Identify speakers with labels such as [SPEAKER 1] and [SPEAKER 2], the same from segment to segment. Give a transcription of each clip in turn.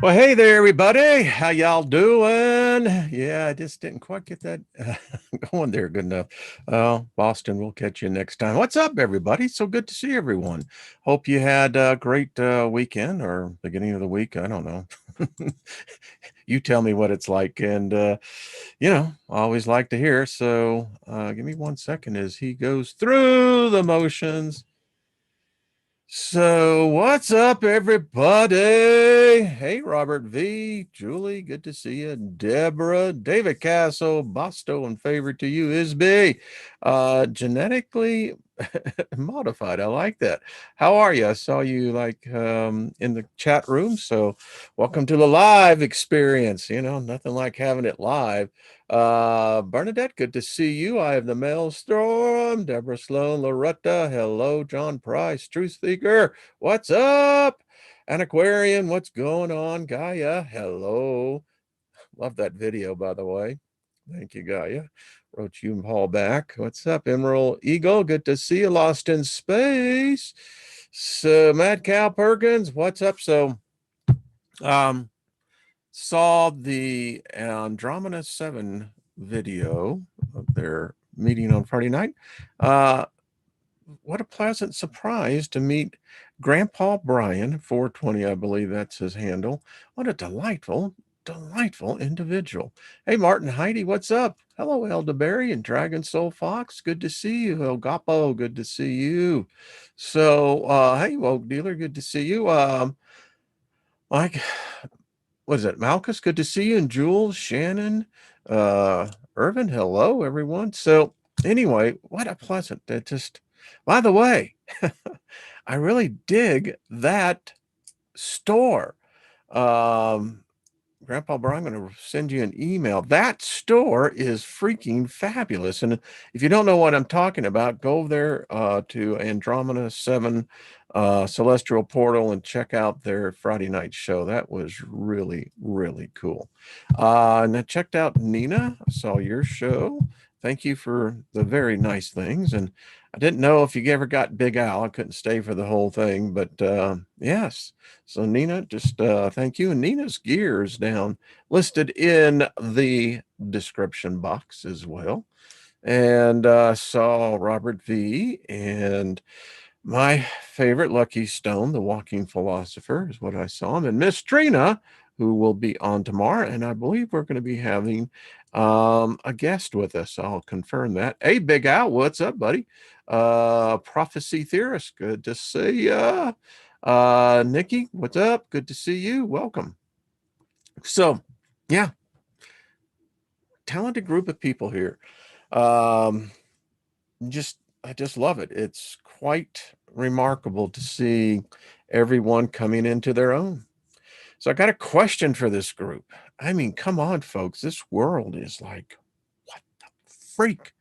[SPEAKER 1] Well, hey there, everybody. How y'all doing? Yeah, I just didn't quite get that going there good enough. Boston, we'll catch you next time. What's up, everybody? So good to see everyone. Hope you had a great weekend or beginning of the week. I don't know. You tell me what it's like. And, I always like to hear. So give me 1 second as he goes through the motions. So, what's up, everybody? Hey, Robert V, Julie, good to see you. Deborah, David Castle, Bosto, and favorite to you, Isby. Genetically modified. I like that. How are you? I saw you in the chat room. So, welcome to the live experience. Nothing like having it live. Bernadette, good to see you. I have the Maelstrom, Deborah Sloan, Loretta, hello, John Price, Truth Seeker, what's up? Antiquarian, what's going on? Gaia, hello. Love that video, by the way. Thank you, Gaia. Wrote you and Paul back. What's up, Emerald Eagle? Good to see you, Lost in Space. So, Mad Cow Perkins, what's up? So, saw the Andromeda 7 video of their meeting on Friday night. What a pleasant surprise to meet Grandpa Brian, 420, I believe that's his handle. What a delightful individual. Hey, Martin Heidi, what's up? Hello, Elderberry and Dragon Soul Fox. Good to see you. El Gapo, good to see you. So, hey, Woke Dealer, good to see you. Mike, what is it? Malchus, good to see you. And Jules, Shannon, Irvin, hello, everyone. So, anyway, what a pleasant, by the way, I really dig that store. Grandpa Brian, I'm going to send you an email. That store is freaking fabulous. And if you don't know what I'm talking about, go there to Andromeda 7 Celestial Portal and check out their Friday night show. That was really, really cool. And I checked out Nina. I saw your show. Thank you for the very nice things. And I didn't know if you ever got Big Al. I couldn't stay for the whole thing, but yes. So Nina, just thank you. And Nina's gear is down listed in the description box as well. And saw Robert V and my favorite Lucky Stone, the walking philosopher, is what I saw him. And Miss Trina, who will be on tomorrow. And I believe we're going to be having a guest with us. I'll confirm that. Hey, Big Al, what's up, buddy? Prophecy Theorist, good to see ya. Nikki, what's up? Good to see you. Welcome. So, yeah, talented group of people here. Um, I just love it. It's quite remarkable to see everyone coming into their own. So I got a question for this group. I mean, come on, folks. This world is like, what the freak?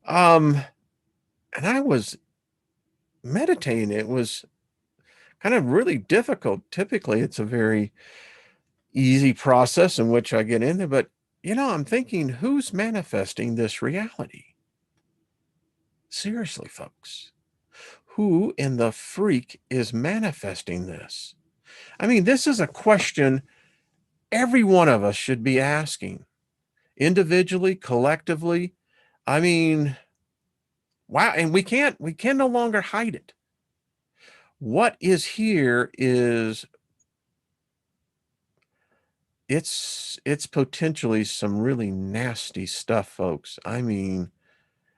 [SPEAKER 1] And I was meditating. It was kind of really difficult. Typically, it's a very easy process in which I get into, but I'm thinking, who's manifesting this reality? Seriously, folks. Who in the freak is manifesting this? I mean, this is a question every one of us should be asking individually, collectively. I mean, wow. And we can no longer hide it. What is here is it's potentially some really nasty stuff, folks. I mean,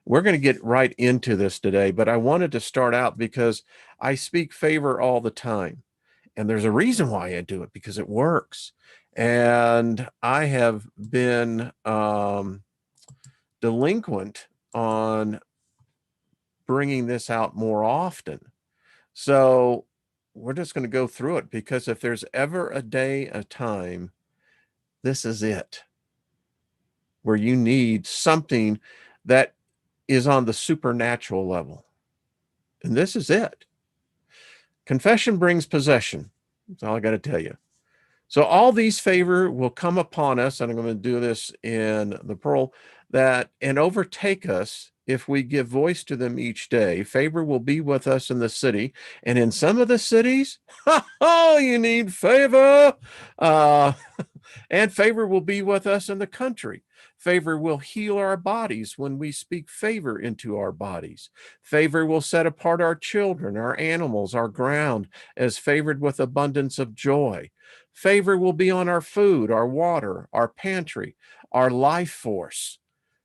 [SPEAKER 1] we're going to get right into this today, but I wanted to start out because I speak favor all the time. And there's a reason why I do it, because it works. And I have been delinquent on bringing this out more often. So we're just going to go through it, because if there's ever a day, a time, this is it, where you need something that is on the supernatural level. And this is it. Confession brings possession. That's all I got to tell you. So all these favor will come upon us, and I'm going to do this in the pearl, and overtake us if we give voice to them each day. Favor will be with us in the city, and in some of the cities, oh, you need favor. Uh, and favor will be with us in the country. Favor will heal our bodies when we speak favor into our bodies. Favor will set apart our children, our animals, our ground as favored with abundance of joy. Favor will be on our food, our water, our pantry, our life force.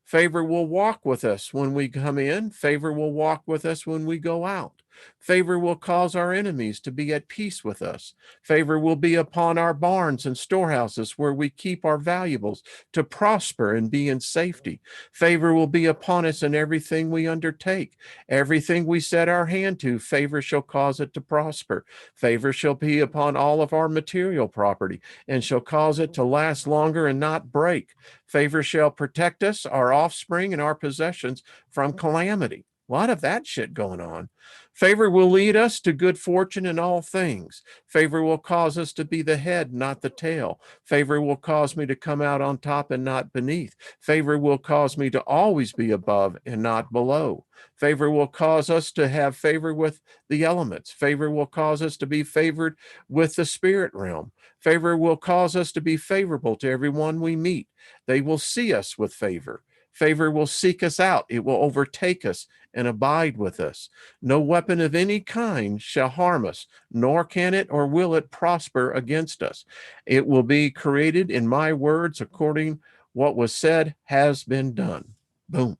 [SPEAKER 1] Favor will walk with us when we come in. Favor will walk with us when we go out. Favor will cause our enemies to be at peace with us. Favor will be upon our barns and storehouses where we keep our valuables to prosper and be in safety. Favor will be upon us in everything we undertake. Everything we set our hand to, favor shall cause it to prosper. Favor shall be upon all of our material property and shall cause it to last longer and not break. Favor shall protect us, our offspring, and our possessions from calamity. A lot of that shit going on. Favor will lead us to good fortune in all things. Favor will cause us to be the head, not the tail. Favor will cause me to come out on top and not beneath. Favor will cause me to always be above and not below. Favor will cause us to have favor with the elements. Favor will cause us to be favored with the spirit realm. Favor will cause us to be favorable to everyone we meet. They will see us with favor. Favor will seek us out. It will overtake us and abide with us. No weapon of any kind shall harm us, nor can it or will it prosper against us. It will be created in my words according what was said has been done. Boom.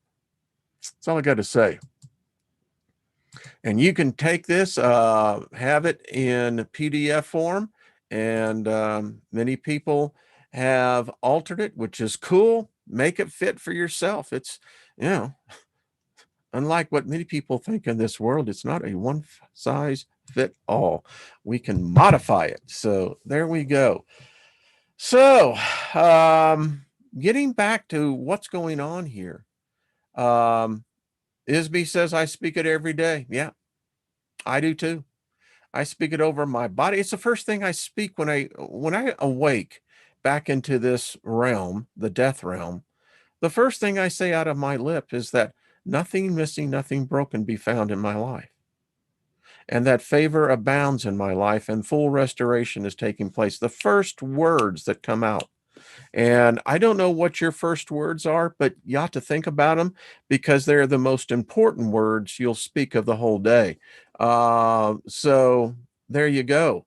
[SPEAKER 1] That's all I got to say. And you can take this, have it in PDF form, and many people have altered it, which is cool. Make it fit for yourself. It's, you know, unlike what many people think in this world, it's not a one size fit all. We can modify it. So there we go. So getting back to what's going on here. Isby says, I speak it every day. Yeah, I do too. I speak it over my body. It's the first thing I speak when I awake back into this realm, the death realm. The first thing I say out of my lip is that nothing missing, nothing broken be found in my life. And that favor abounds in my life and full restoration is taking place. The first words that come out. And I don't know what your first words are, but you ought to think about them because they're the most important words you'll speak of the whole day. So there you go.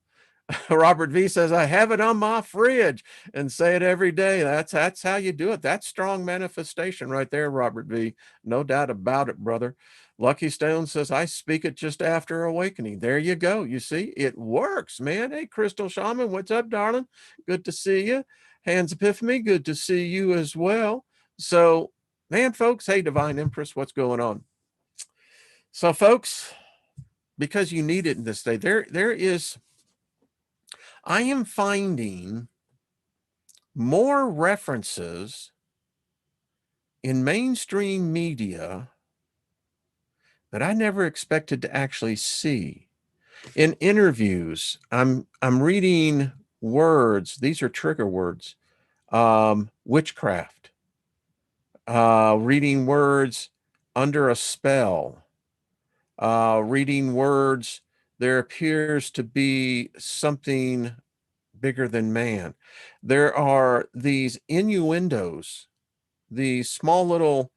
[SPEAKER 1] Robert V says, I have it on my fridge and say it every day. That's how you do it. That's strong manifestation right there, Robert V. No doubt about it, brother. Lucky Stone says, I speak it just after awakening. There you go. You see, it works, man. Hey, Crystal Shaman, what's up, darling? Good to see you. Hans Epiphany, good to see you as well. So, man, folks, hey, Divine Empress, what's going on? So, folks, because you need it in this day, I am finding more references in mainstream media that I never expected to actually see. In interviews, I'm reading words, these are trigger words, witchcraft, reading words under a spell, reading words, there appears to be something bigger than man. There are these innuendos, these small little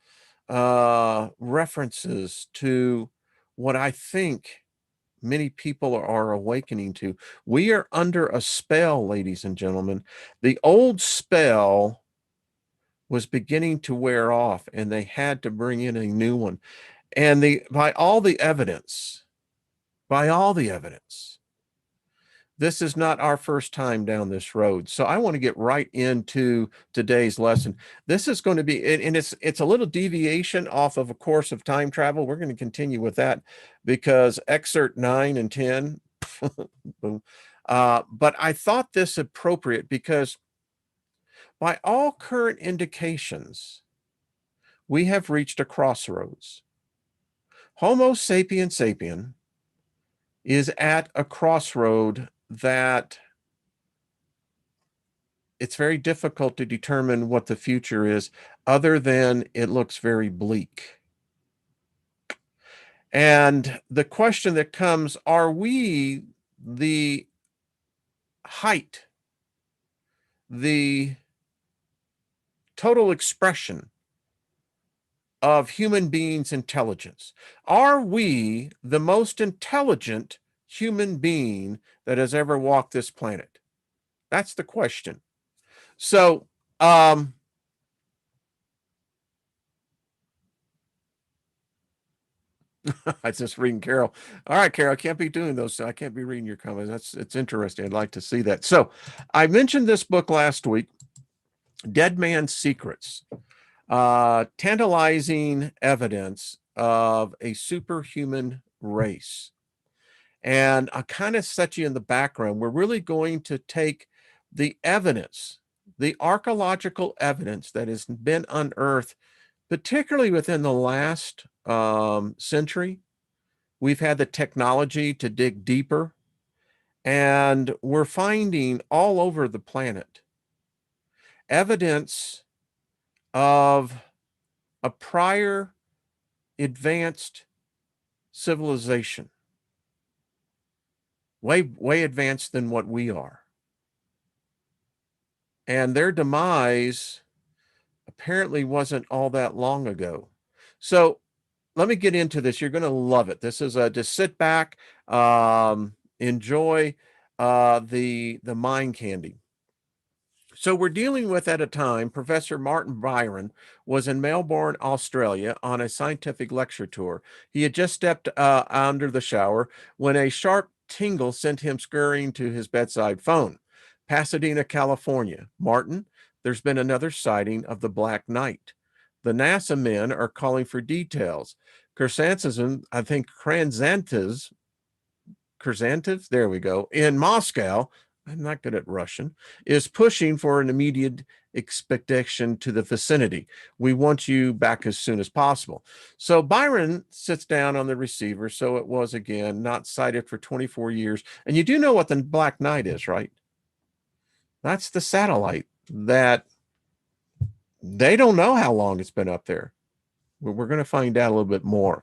[SPEAKER 1] references to what I think many people are awakening to. We are under a spell, ladies and gentlemen. The old spell was beginning to wear off and they had to bring in a new one. And by all the evidence, this is not our first time down this road. So I want to get right into today's lesson. This is going to be, and it's a little deviation off of a course of time travel. We're going to continue with that because excerpt 9 and 10, boom. But I thought this appropriate because by all current indications, we have reached a crossroads. Homo sapien sapien is at a crossroad that it's very difficult to determine what the future is other than it looks very bleak. And the question that comes, are we the height, the total expression of human beings' intelligence? Are we the most intelligent human being that has ever walked this planet? That's the question. So, I just reading Carol. All right, Carol, I can't be doing those. I can't be reading your comments. It's interesting. I'd like to see that. So, I mentioned this book last week, Dead Man's Secrets, tantalizing evidence of a superhuman race. And I kind of set you in the background. We're really going to take the evidence, the archaeological evidence that has been unearthed, particularly within the last century. We've had the technology to dig deeper, and we're finding all over the planet evidence of a prior advanced civilization, way advanced than what we are. And their demise apparently wasn't all that long ago. So let me get into this. You're going to love it. This is just sit back, enjoy the mind candy. So we're dealing with, at a time, Professor Martin Byron was in Melbourne, Australia on a scientific lecture tour. He had just stepped under the shower when a sharp tingle sent him scurrying to his bedside phone. Pasadena, California. Martin, there's been another sighting of the Black Knight. The NASA men are calling for details. Krzantes, there we go, in Moscow, I'm not good at Russian, is pushing for an immediate expedition to the vicinity. We want you back as soon as possible. So Byron sits down on the receiver. So it was, again, not sighted for 24 years. And you do know what the Black Knight is, right? That's the satellite that they don't know how long it's been up there. We're going to find out a little bit more.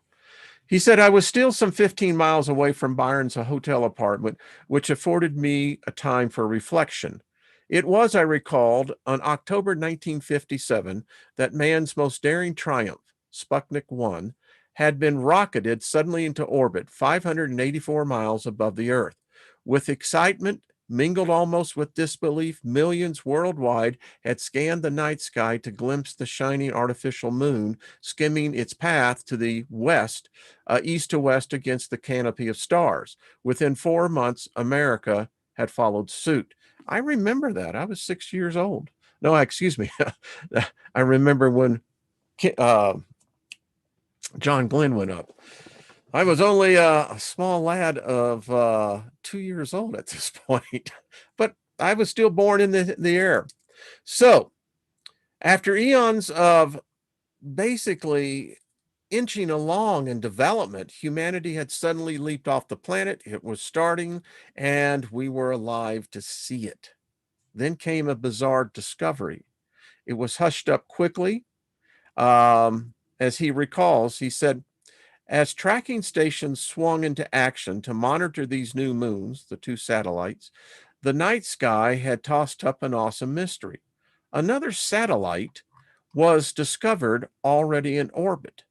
[SPEAKER 1] He said, I was still some 15 miles away from Byron's hotel apartment, which afforded me a time for reflection. It was, I recalled, on October 1957 that man's most daring triumph, Sputnik 1, had been rocketed suddenly into orbit 584 miles above the Earth. With excitement, mingled almost with disbelief, millions worldwide had scanned the night sky to glimpse the shining artificial moon skimming its path to the west, east to west against the canopy of stars. Within 4 months, America had followed suit. I remember that. I was 6 years old. No, excuse me. I remember when John Glenn went up. I was only a small lad of 2 years old at this point, but I was still born in the air. So after eons of basically inching along in development, humanity had suddenly leaped off the planet. It was starting, and we were alive to see it. Then came a bizarre discovery. It was hushed up quickly. As he recalls, he said, as tracking stations swung into action to monitor these new moons, the two satellites, the night sky had tossed up an awesome mystery. Another satellite was discovered already in orbit.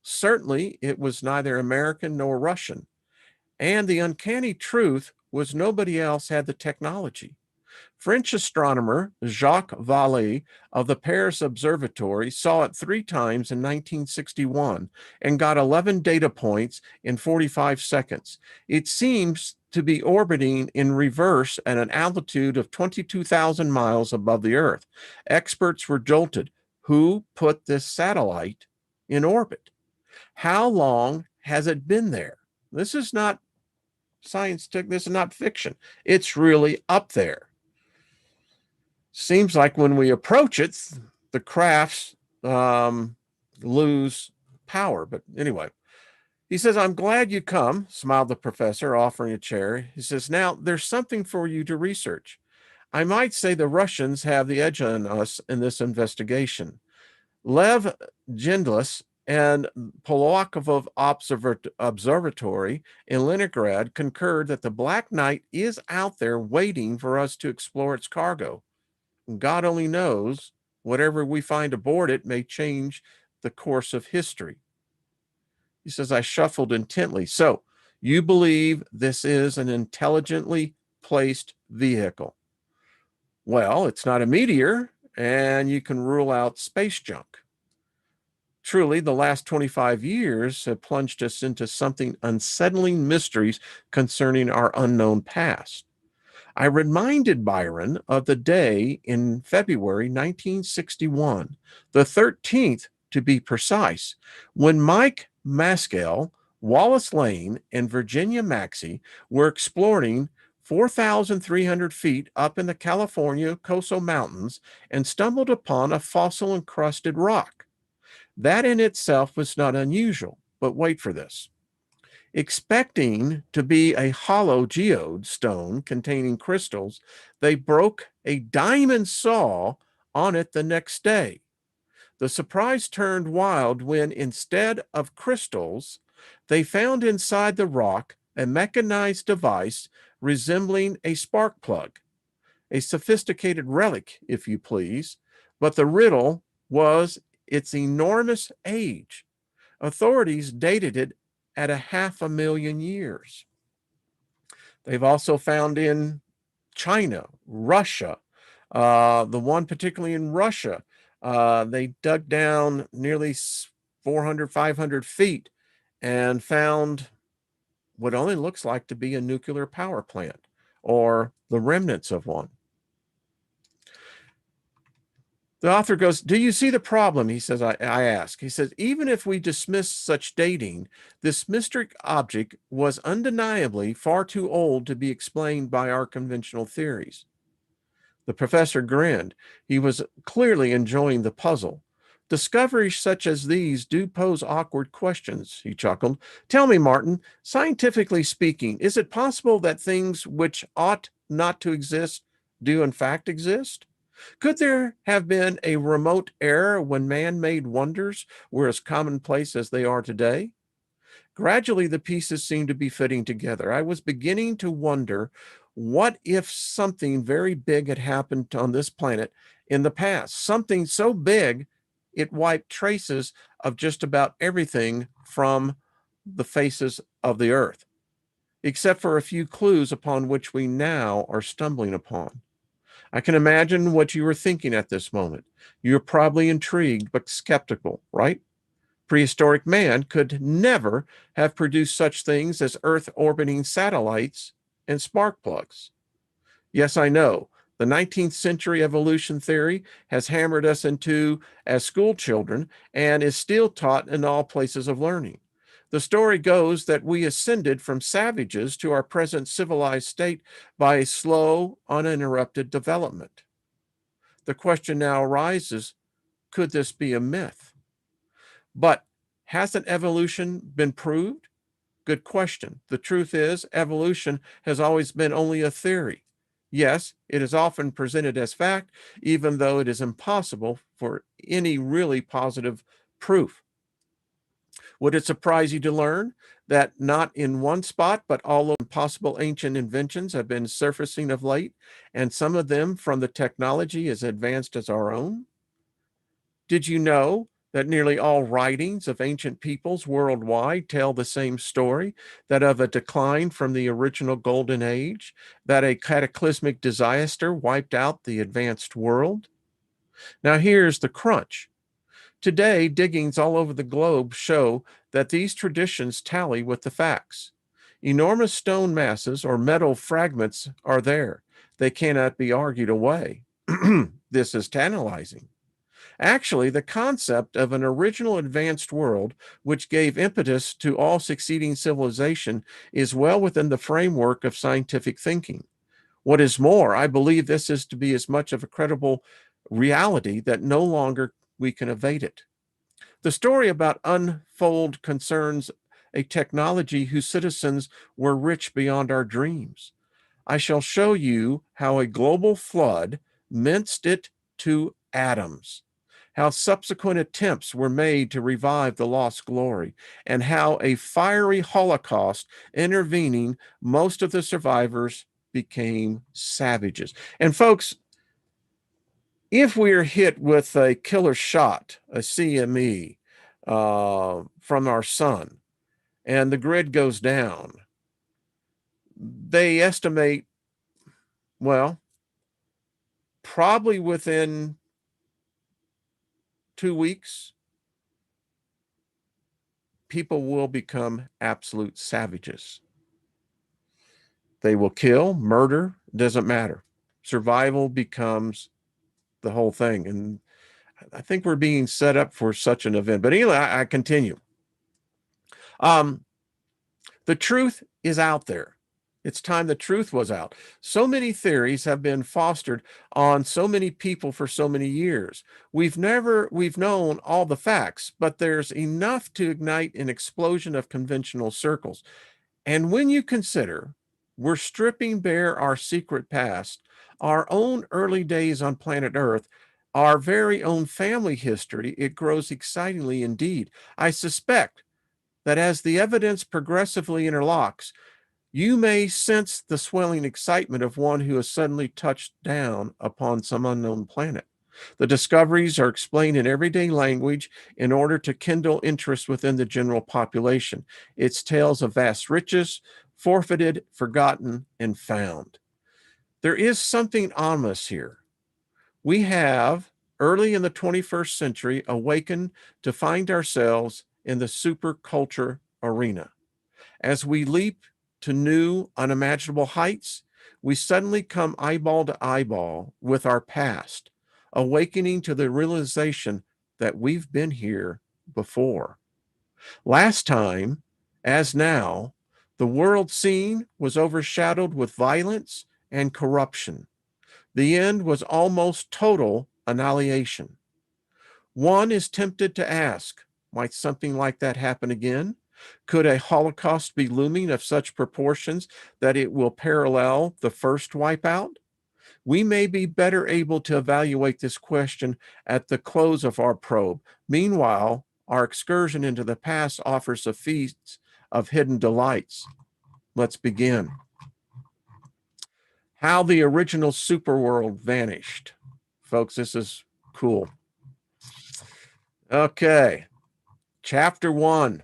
[SPEAKER 1] Certainly, it was neither American nor Russian. And the uncanny truth was nobody else had the technology. French astronomer Jacques Vallée of the Paris Observatory saw it 3 times in 1961 and got 11 data points in 45 seconds. It seems to be orbiting in reverse at an altitude of 22,000 miles above the Earth. Experts were jolted. Who put this satellite in orbit? How long has it been there? This is not science, this is not fiction. It's really up there. Seems like when we approach it, the crafts lose power. But anyway, he says, I'm glad you come, smiled the professor, offering a chair. He says, now there's something for you to research. I might say the Russians have the edge on us in this investigation. Lev Jindlis And Polakovo Observatory in Leningrad concurred that the Black Knight is out there waiting for us to explore its cargo. God only knows, whatever we find aboard it may change the course of history. He says, I shuffled intently. So, you believe this is an intelligently placed vehicle? Well, it's not a meteor, and you can rule out space junk. Truly, the last 25 years have plunged us into something unsettling mysteries concerning our unknown past. I reminded Byron of the day in February 1961, the 13th to be precise, when Mike Maskell, Wallace Lane, and Virginia Maxey were exploring 4,300 feet up in the California Coso Mountains and stumbled upon a fossil-encrusted rock. That in itself was not unusual, but wait for this. Expecting to be a hollow geode stone containing crystals, they broke a diamond saw on it the next day. The surprise turned wild when, instead of crystals, they found inside the rock a mechanized device resembling a spark plug, a sophisticated relic, if you please, but the riddle was its enormous age. Authorities dated it at 500,000 years. They've also found in China, Russia, the one particularly in Russia, they dug down nearly 400, 500 feet and found what only looks like to be a nuclear power plant or the remnants of one. The author goes, do you see the problem? He says, I ask. He says, even if we dismiss such dating, this mystic object was undeniably far too old to be explained by our conventional theories. The professor grinned. He was clearly enjoying the puzzle. Discoveries such as these do pose awkward questions, he chuckled. Tell me, Martin, scientifically speaking, is it possible that things which ought not to exist do in fact exist? Could there have been a remote era when man-made wonders were as commonplace as they are today? Gradually, the pieces seemed to be fitting together. I was beginning to wonder, what if something very big had happened on this planet in the past? Something so big, it wiped traces of just about everything from the faces of the earth, except for a few clues upon which we now are stumbling upon. I can imagine what you were thinking at this moment. You're probably intrigued but skeptical, right? Prehistoric man could never have produced such things as Earth-orbiting satellites and spark plugs. Yes, I know. The 19th century evolution theory has hammered us into as school children and is still taught in all places of learning. The story goes that we ascended from savages to our present civilized state by a slow, uninterrupted development. The question now arises, could this be a myth? But hasn't evolution been proved? Good question. The truth is, evolution has always been only a theory. Yes, it is often presented as fact, even though it is impossible for any really positive proof. Would it surprise you to learn that not in one spot, but all possible ancient inventions have been surfacing of late, and some of them from the technology as advanced as our own? Did you know that nearly all writings of ancient peoples worldwide tell the same story, that of a decline from the original golden age, that a cataclysmic disaster wiped out the advanced world? Now here's the crunch. Today, diggings all over the globe show that these traditions tally with the facts. Enormous stone masses or metal fragments are there. They cannot be argued away. This is tantalizing. Actually, the concept of an original advanced world, which gave impetus to all succeeding civilization, is well within the framework of scientific thinking. What is more, I believe this is to be as much of a credible reality that no longer we can evade it. The story about Unfold concerns a technology whose citizens were rich beyond our dreams. I shall show you how a global flood minced it to atoms, how subsequent attempts were made to revive the lost glory, and how a fiery Holocaust intervening, most of the survivors became savages. And folks, if we're hit with a killer shot, a CME, from our sun, and the grid goes down, they estimate, well, probably within 2 weeks, people will become absolute savages. They will kill, murder, doesn't matter. Survival becomes the whole thing. And I think we're being set up for such an event. But anyway, I continue. The truth is out there. It's time the truth was out. So many theories have been fostered on so many people for so many years. We've known all the facts, but there's enough to ignite an explosion of conventional circles. And when you consider we're stripping bare our secret past, our own early days on planet Earth, our very own family history, it grows excitingly indeed. I suspect that as the evidence progressively interlocks, you may sense the swelling excitement of one who has suddenly touched down upon some unknown planet. The discoveries are explained in everyday language in order to kindle interest within the general population. It's tales of vast riches, forfeited, forgotten, and found. There is something ominous here. We have, early in the 21st century, awakened to find ourselves in the superculture arena. As we leap to new, unimaginable heights, we suddenly come eyeball to eyeball with our past, awakening to the realization that we've been here before. Last time, as now, the world scene was overshadowed with violence and corruption. The end was almost total annihilation. One is tempted to ask, might something like that happen again? Could a Holocaust be looming of such proportions that it will parallel the first wipeout? We may be better able to evaluate this question at the close of our probe. Meanwhile, our excursion into the past offers a feast of hidden delights. Let's begin. How the original superworld vanished. Folks, this is cool. Okay, chapter 1,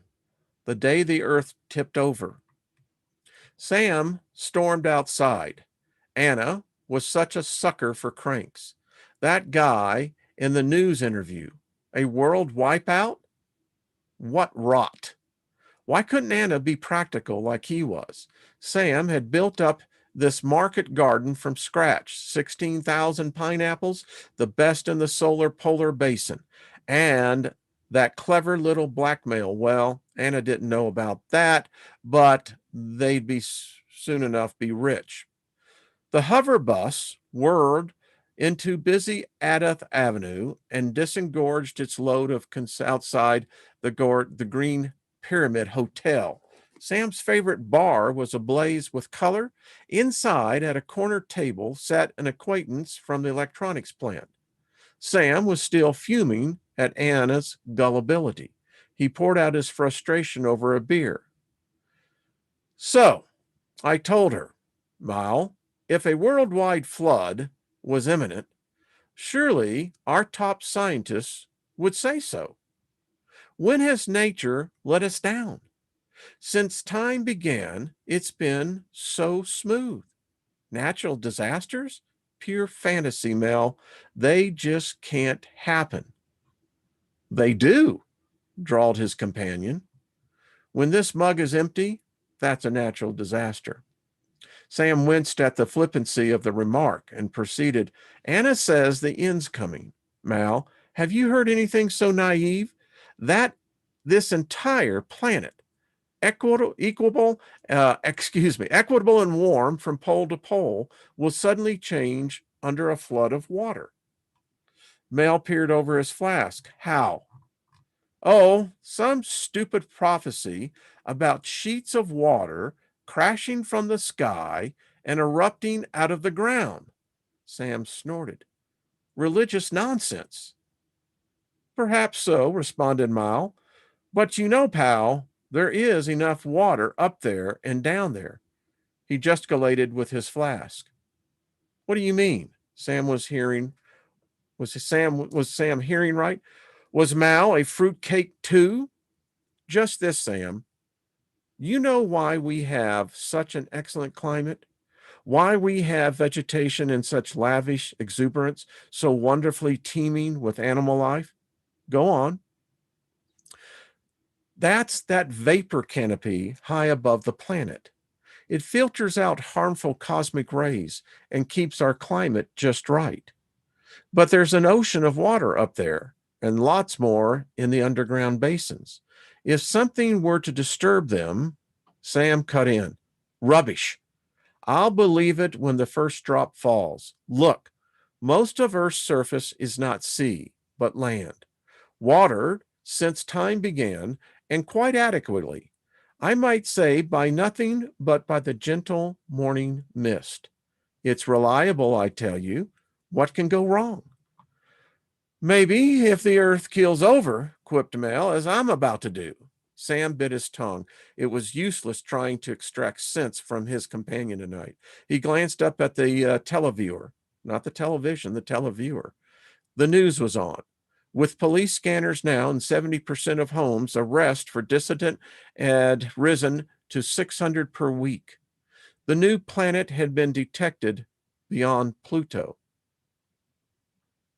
[SPEAKER 1] the day the earth tipped over. Sam stormed outside. Anna was such a sucker for cranks. That guy in the news interview, a world wipeout? What rot. Why couldn't Anna be practical like he was? Sam had built up this market garden from scratch, 16,000 pineapples, the best in the solar polar basin. And that clever little blackmail, well, Anna didn't know about that, but they'd be soon enough be rich. The hover bus whirred into busy Adath Avenue and disengorged its load of outside the Green Pyramid Hotel. Sam's favorite bar was ablaze with color. Inside, at a corner table, sat an acquaintance from the electronics plant. Sam was still fuming at Anna's gullibility. He poured out his frustration over a beer. So, I told her, Mal, if a worldwide flood was imminent, surely our top scientists would say so. When has nature let us down? Since time began, it's been so smooth. Natural disasters? Pure fantasy, Mel. They just can't happen. They do, drawled his companion. When this mug is empty, that's a natural disaster. Sam winced at the flippancy of the remark and proceeded, Anna says the end's coming. Mal, have you heard anything so naive? That this entire planet, equitable and warm from pole to pole, will suddenly change under a flood of water. Mal peered over his flask. How? Oh, some stupid prophecy about sheets of water crashing from the sky and erupting out of the ground. Sam snorted. Religious nonsense. Perhaps so, responded Mal. But you know, pal, there is enough water up there and down there. He gesticulated with his flask. What do you mean? Sam was hearing. Was Sam hearing right? Was Mal a fruitcake too? Just this, Sam. You know why we have such an excellent climate? Why we have vegetation in such lavish exuberance, so wonderfully teeming with animal life? Go on. That's that vapor canopy high above the planet. It filters out harmful cosmic rays and keeps our climate just right. But there's an ocean of water up there, and lots more in the underground basins. If something were to disturb them, Sam cut in. Rubbish. I'll believe it when the first drop falls. Look, most of Earth's surface is not sea, but land. Watered since time began, and quite adequately. I might say by nothing but by the gentle morning mist. It's reliable, I tell you. What can go wrong? Maybe if the earth keels over, quipped Mel, as I'm about to do. Sam bit his tongue. It was useless trying to extract sense from his companion tonight. He glanced up at the televiewer, not the television, the televiewer. The news was on. With police scanners now in 70% of homes, arrest for dissident had risen to 600 per week. The new planet had been detected beyond Pluto.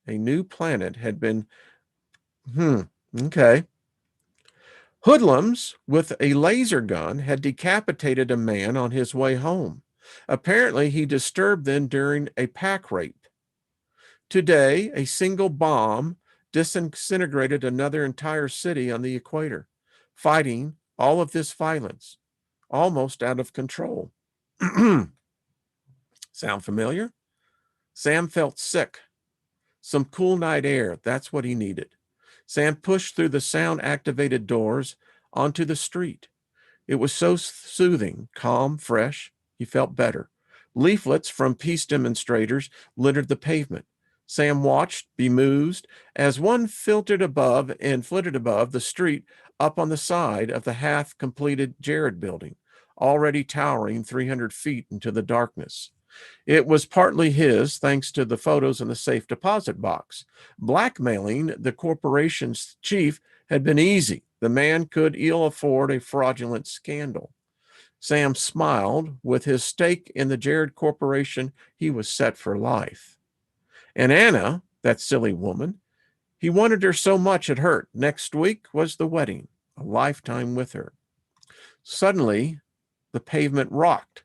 [SPEAKER 1] A new planet had been, okay. Hoodlums with a laser gun had decapitated a man on his way home. Apparently, he disturbed them during a pack rape. Today, a single bomb disintegrated another entire city on the equator, fighting all of this violence, almost out of control. Sound familiar? Sam felt sick. Some cool night air, that's what he needed. Sam pushed through the sound-activated doors onto the street. It was so soothing, calm, fresh. He felt better. Leaflets from peace demonstrators littered the pavement. Sam watched, bemused, as one filtered above and flitted above the street up on the side of the half-completed Jared building, already towering 300 feet into the darkness. It was partly his, thanks to the photos in the safe deposit box. Blackmailing the corporation's chief had been easy. The man could ill afford a fraudulent scandal. Sam smiled. With his stake in the Jared Corporation, he was set for life. And Anna, that silly woman, he wanted her so much it hurt. Next week was the wedding, a lifetime with her. Suddenly, the pavement rocked.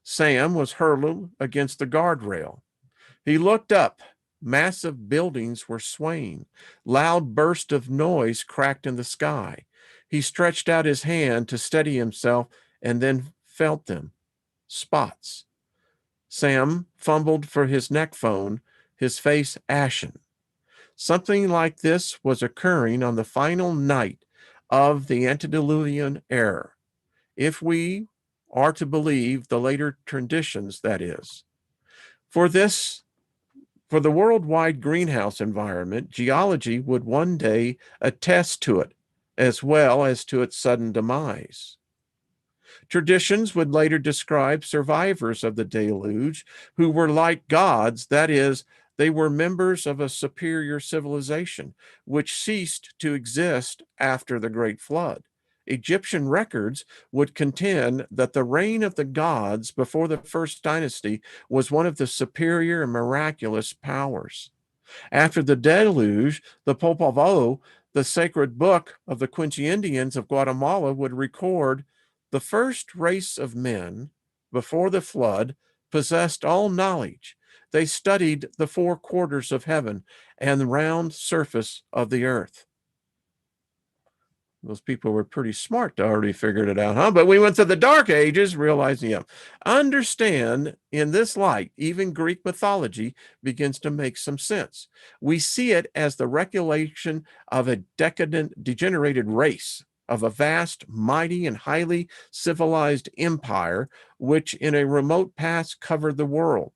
[SPEAKER 1] Sam was hurled against the guardrail. He looked up. Massive buildings were swaying. Loud bursts of noise cracked in the sky. He stretched out his hand to steady himself and then felt them. Spots. Sam fumbled for his neck phone, his face ashen. Something like this was occurring on the final night of the antediluvian era, if we are to believe the later traditions, that is. For the worldwide greenhouse environment, geology would one day attest to it, as well as to its sudden demise. Traditions would later describe survivors of the deluge who were like gods, that is, they were members of a superior civilization which ceased to exist after the Great Flood. Egyptian records would contend that the reign of the gods before the first dynasty was one of the superior and miraculous powers. After the deluge, the Popol the sacred book of the Quincy Indians of Guatemala, would record the first race of men before the flood possessed all knowledge. They studied the four quarters of heaven and the round surface of the earth. Those people were pretty smart to already figured it out, huh? But we went through the dark ages realizing, understand in this light, even Greek mythology begins to make some sense. We see it as the recollection of a decadent, degenerated race, of a vast, mighty, and highly civilized empire, which in a remote past covered the world.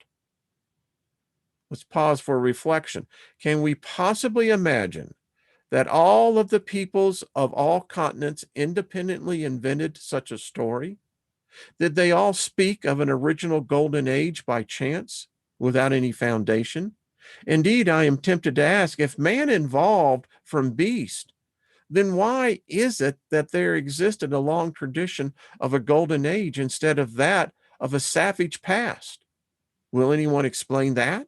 [SPEAKER 1] Let's pause for reflection. Can we possibly imagine that all of the peoples of all continents independently invented such a story? Did they all speak of an original golden age by chance, without any foundation? Indeed, I am tempted to ask, if man evolved from beast, then why is it that there existed a long tradition of a golden age instead of that of a savage past? Will anyone explain that?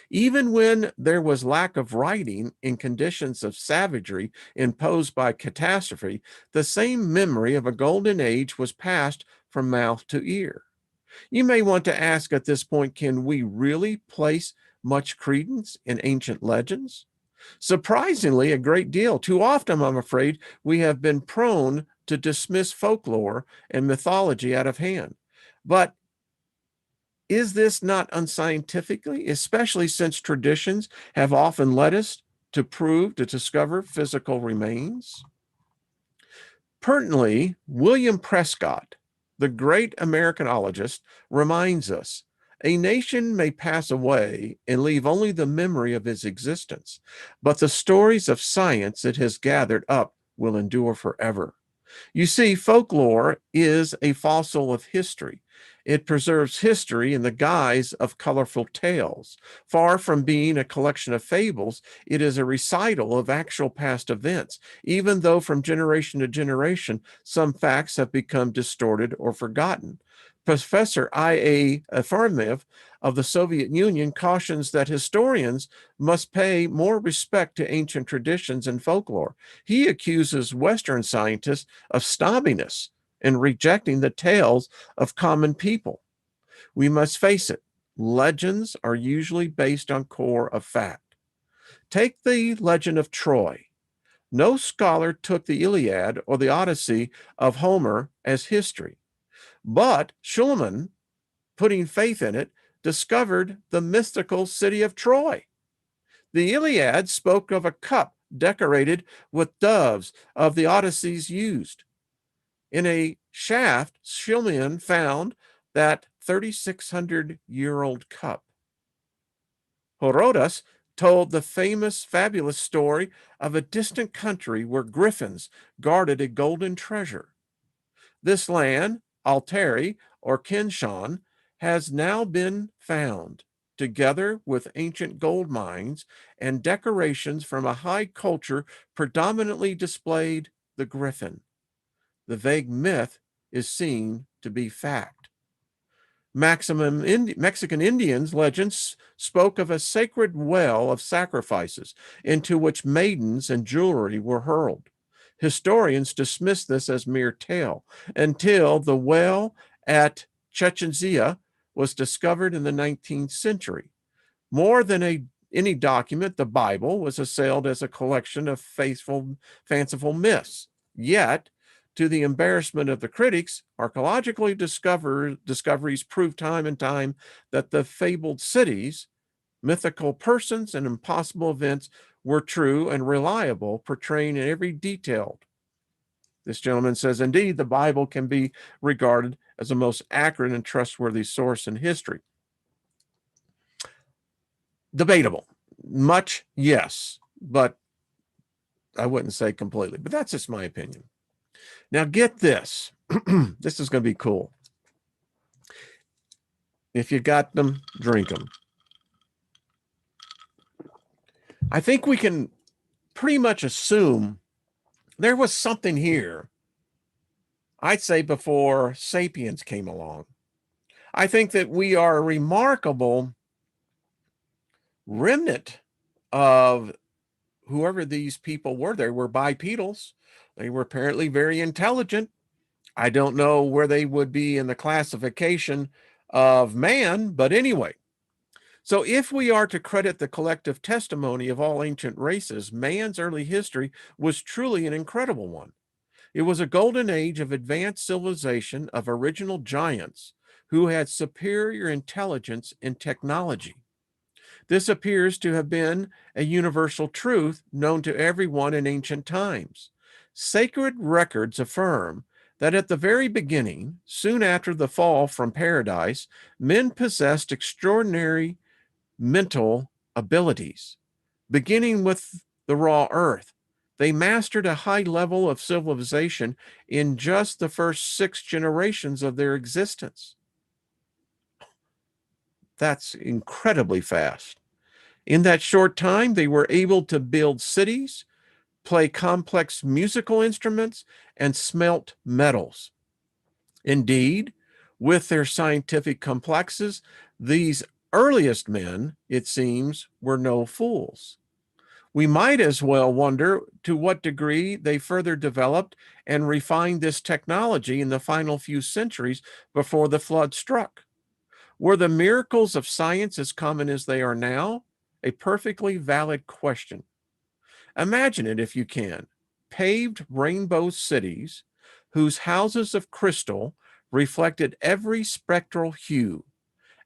[SPEAKER 1] Even when there was lack of writing in conditions of savagery imposed by catastrophe, the same memory of a golden age was passed from mouth to ear. You may want to ask at this point, can we really place much credence in ancient legends? Surprisingly, a great deal. Too often, I'm afraid, we have been prone to dismiss folklore and mythology out of hand. But is this not unscientifically, especially since traditions have often led us to discover physical remains? Pertinently, William Prescott, the great Americanologist, reminds us a nation may pass away and leave only the memory of its existence, but the stories of science it has gathered up will endure forever. You see, folklore is a fossil of history. It preserves history in the guise of colorful tales. Far from being a collection of fables, it is a recital of actual past events, even though from generation to generation, some facts have become distorted or forgotten. Professor I.A. Afrosimov of the Soviet Union cautions that historians must pay more respect to ancient traditions and folklore. He accuses Western scientists of snobbiness and rejecting the tales of common people. We must face it, legends are usually based on core of fact. Take the legend of Troy. No scholar took the Iliad or the Odyssey of Homer as history, but Schulman, putting faith in it, discovered the mystical city of Troy. The Iliad spoke of a cup decorated with doves of the Odysseys used. In a shaft, Schulman found that 3,600-year-old cup. Herodotus told the famous, fabulous story of a distant country where griffins guarded a golden treasure. This land, Altari or Kinshan, has now been found, together with ancient gold mines and decorations from a high culture predominantly displayed the griffin. The vague myth is seen to be fact. Mexican Indians' legends spoke of a sacred well of sacrifices into which maidens and jewelry were hurled. Historians dismiss this as mere tale until the well at Chichen Itza was discovered in the 19th century. More than any document, the Bible was assailed as a collection of fanciful myths. Yet, to the embarrassment of the critics, archaeological discoveries prove time and time that the fabled cities, mythical persons, and impossible events were true and reliable, portraying in every detail. This gentleman says, indeed, the Bible can be regarded as the most accurate and trustworthy source in history. Debatable. Much, yes, but I wouldn't say completely. But that's just my opinion. Now, get this. This is going to be cool. If you got them, drink them. I think we can pretty much assume there was something here, I'd say, before Sapiens came along. I think that we are a remarkable remnant of whoever these people were. They were bipedals. They were apparently very intelligent. I don't know where they would be in the classification of man, but anyway. So if we are to credit the collective testimony of all ancient races, man's early history was truly an incredible one. It was a golden age of advanced civilization of original giants who had superior intelligence and technology. This appears to have been a universal truth known to everyone in ancient times. Sacred records affirm that at the very beginning, soon after the fall from paradise, men possessed extraordinary mental abilities, beginning with the raw earth. They mastered a high level of civilization in just the first 6 generations of their existence. That's incredibly fast. In that short time, they were able to build cities, play complex musical instruments, and smelt metals. Indeed, with their scientific complexes, these earliest men, it seems, were no fools. We might as well wonder to what degree they further developed and refined this technology in the final few centuries before the flood struck. Were the miracles of science as common as they are now? A perfectly valid question. Imagine it if you can. Paved rainbow cities whose houses of crystal reflected every spectral hue.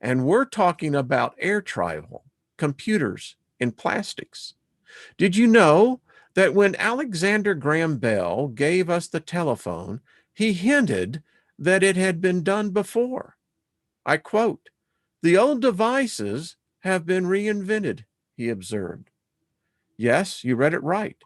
[SPEAKER 1] And we're talking about air travel, computers, and plastics. Did you know that when Alexander Graham Bell gave us the telephone, he hinted that it had been done before? I quote, "The old devices have been reinvented," he observed. Yes, you read it right.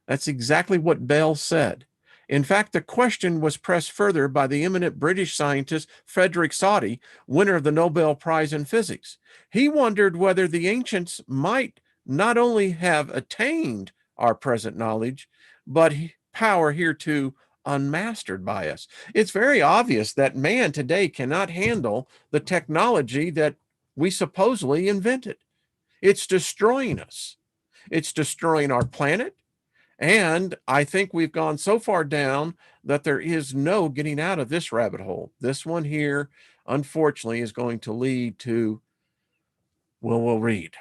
[SPEAKER 1] That's exactly what Bell said. In fact, the question was pressed further by the eminent British scientist Frederick Soddy, winner of the Nobel Prize in Physics. He wondered whether the ancients might not only have attained our present knowledge, but power hereto unmastered by us. It's very obvious that man today cannot handle the technology that we supposedly invented. It's destroying us. It's destroying our planet. And I think we've gone so far down that there is no getting out of this rabbit hole. This one here, unfortunately, is going to lead to, well, we'll read.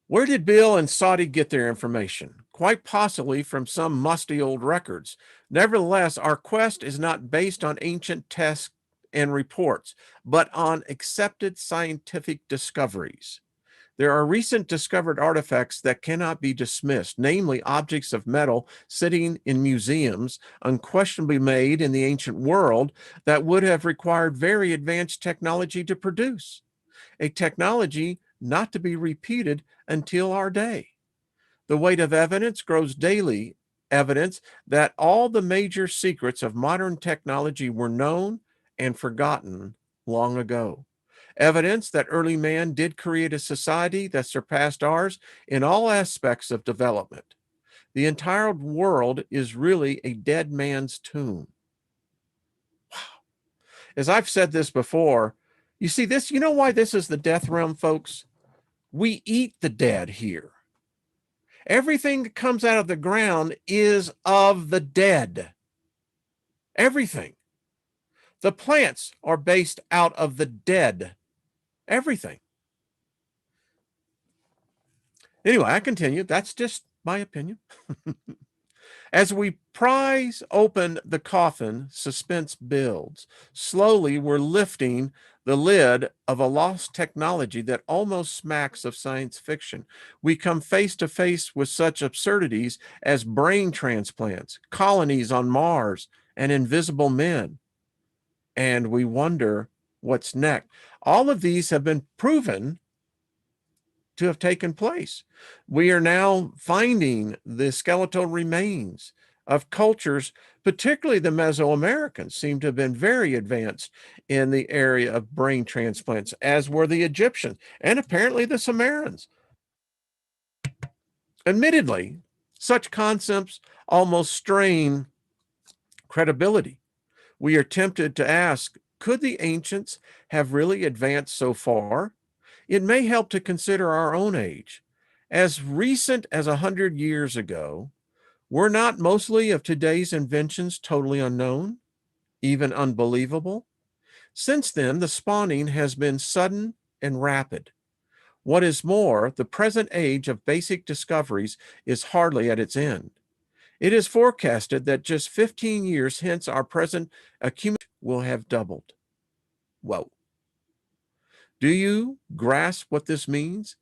[SPEAKER 1] Where did Bill and Soddy get their information? Quite possibly from some musty old records. Nevertheless, our quest is not based on ancient tests and reports, but on accepted scientific discoveries. There are recent discovered artifacts that cannot be dismissed, namely objects of metal sitting in museums, unquestionably made in the ancient world, that would have required very advanced technology to produce, a technology not to be repeated until our day. The weight of evidence grows daily, evidence that all the major secrets of modern technology were known and forgotten long ago. Evidence that early man did create a society that surpassed ours in all aspects of development. The entire world is really a dead man's tomb. As I've said this before, you see this, you know why this is the death realm, folks? We eat the dead here. Everything that comes out of the ground is of the dead. Everything. The plants are based out of the dead. Everything. Anyway, I continue. That's just my opinion. As we prise open the coffin, suspense builds. Slowly, we're lifting the lid of a lost technology that almost smacks of science fiction. We come face to face with such absurdities as brain transplants, colonies on Mars, and invisible men. And we wonder what's next. All of these have been proven to have taken place. We are now finding the skeletal remains of cultures, particularly the Mesoamericans, seem to have been very advanced in the area of brain transplants, as were the Egyptians and apparently the Sumerians. Admittedly, such concepts almost strain credibility. We are tempted to ask, could the ancients have really advanced so far? It may help to consider our own age. As recent as 100 years ago, were not mostly of today's inventions totally unknown, even unbelievable? Since then, the spawning has been sudden and rapid. What is more, the present age of basic discoveries is hardly at its end. It is forecasted that just 15 years hence our present accumulation will have doubled. Whoa. Do you grasp what this means?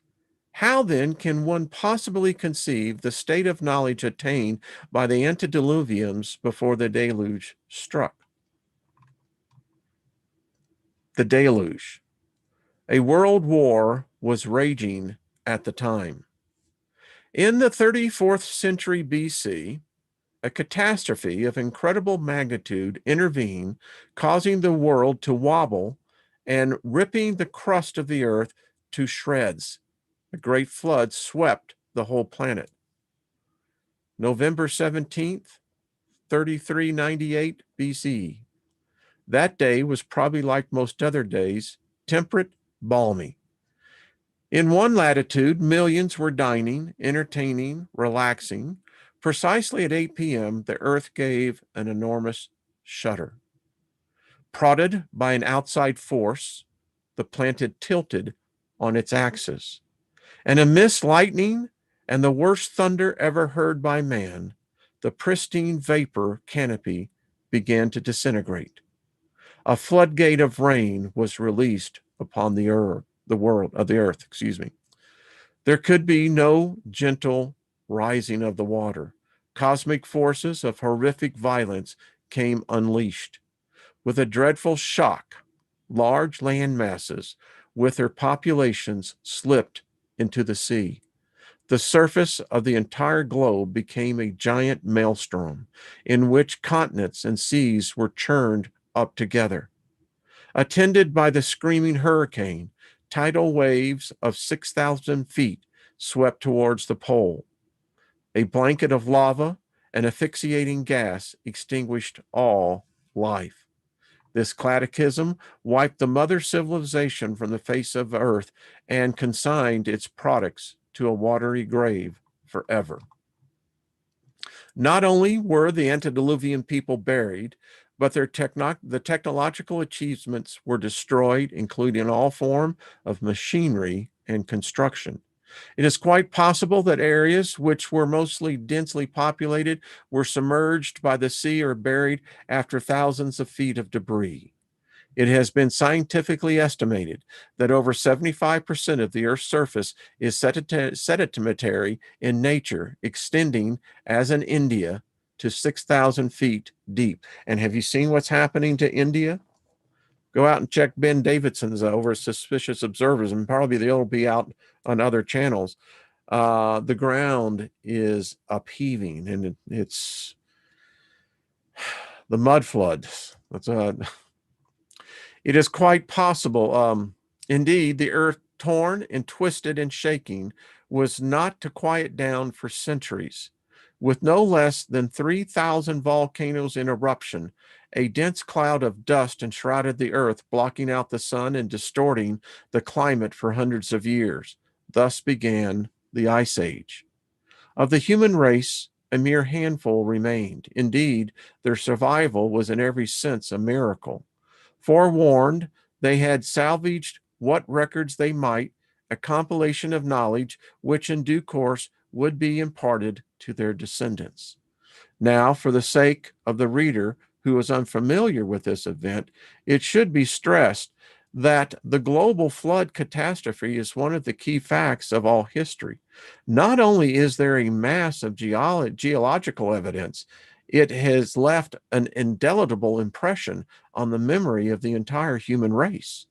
[SPEAKER 1] How then can one possibly conceive the state of knowledge attained by the antediluvians before the deluge struck? The deluge. A world war was raging at the time. In the 34th century BC, a catastrophe of incredible magnitude intervened, causing the world to wobble and ripping the crust of the earth to shreds. A great flood swept the whole planet. November 17th, 3398 BC. That day was probably like most other days, temperate, balmy. In one latitude, millions were dining, entertaining, relaxing. Precisely at 8 p.m., the earth gave an enormous shudder. Prodded by an outside force, the planet tilted on its axis. And amidst lightning and the worst thunder ever heard by man, the pristine vapor canopy began to disintegrate. A floodgate of rain was released upon the earth, excuse me. There could be no gentle rising of the water. Cosmic forces of horrific violence came unleashed. With a dreadful shock, large land masses with their populations slipped into the sea. The surface of the entire globe became a giant maelstrom in which continents and seas were churned up together. Attended by the screaming hurricane, tidal waves of 6,000 feet swept towards the pole. A blanket of lava and asphyxiating gas extinguished all life. This cataclysm wiped the mother civilization from the face of Earth and consigned its products to a watery grave forever. Not only were the antediluvian people buried, but the technological achievements were destroyed, including all form of machinery and construction. It is quite possible that areas which were mostly densely populated were submerged by the sea or buried after thousands of feet of debris. It has been scientifically estimated that over 75% of the Earth's surface is sedimentary in nature, extending, as in India, to 6,000 feet deep. And have you seen what's happening to India? Go out and check Ben Davidson's over Suspicious Observers, and probably they'll be out on other channels. The ground is upheaving, and it's the mud floods. It is quite possible. Indeed, the earth, torn and twisted and shaking, was not to quiet down for centuries. With no less than 3,000 volcanoes in eruption, a dense cloud of dust enshrouded the earth, blocking out the sun and distorting the climate for hundreds of years. Thus began the Ice Age. Of the human race, a mere handful remained. Indeed, their survival was in every sense a miracle. Forewarned, they had salvaged what records they might, a compilation of knowledge which in due course would be imparted to their descendants. Now, for the sake of the reader who is unfamiliar with this event, it should be stressed that the global flood catastrophe is one of the key facts of all history. Not only is there a mass of geological evidence, it has left an indelible impression on the memory of the entire human race.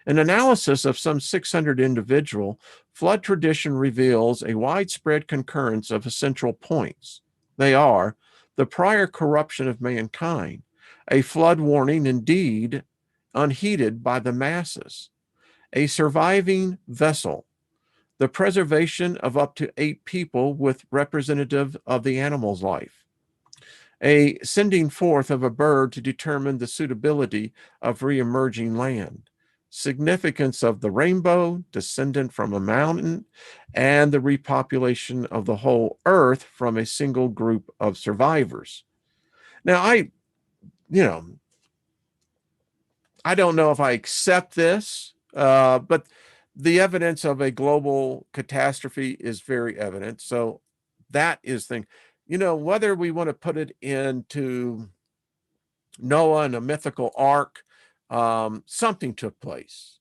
[SPEAKER 1] An analysis of some 600 individual flood tradition reveals a widespread concurrence of essential points. They are the prior corruption of mankind, a flood warning indeed unheeded by the masses, a surviving vessel, the preservation of up to 8 people with representative of the animal's life, a sending forth of a bird to determine the suitability of re-emerging land, significance of the rainbow, descendant from a mountain, and the repopulation of the whole earth from a single group of survivors. Now, I don't know if I accept this, but the evidence of a global catastrophe is very evident. So that is the thing. Whether we want to put it into Noah and a mythical ark, something took place.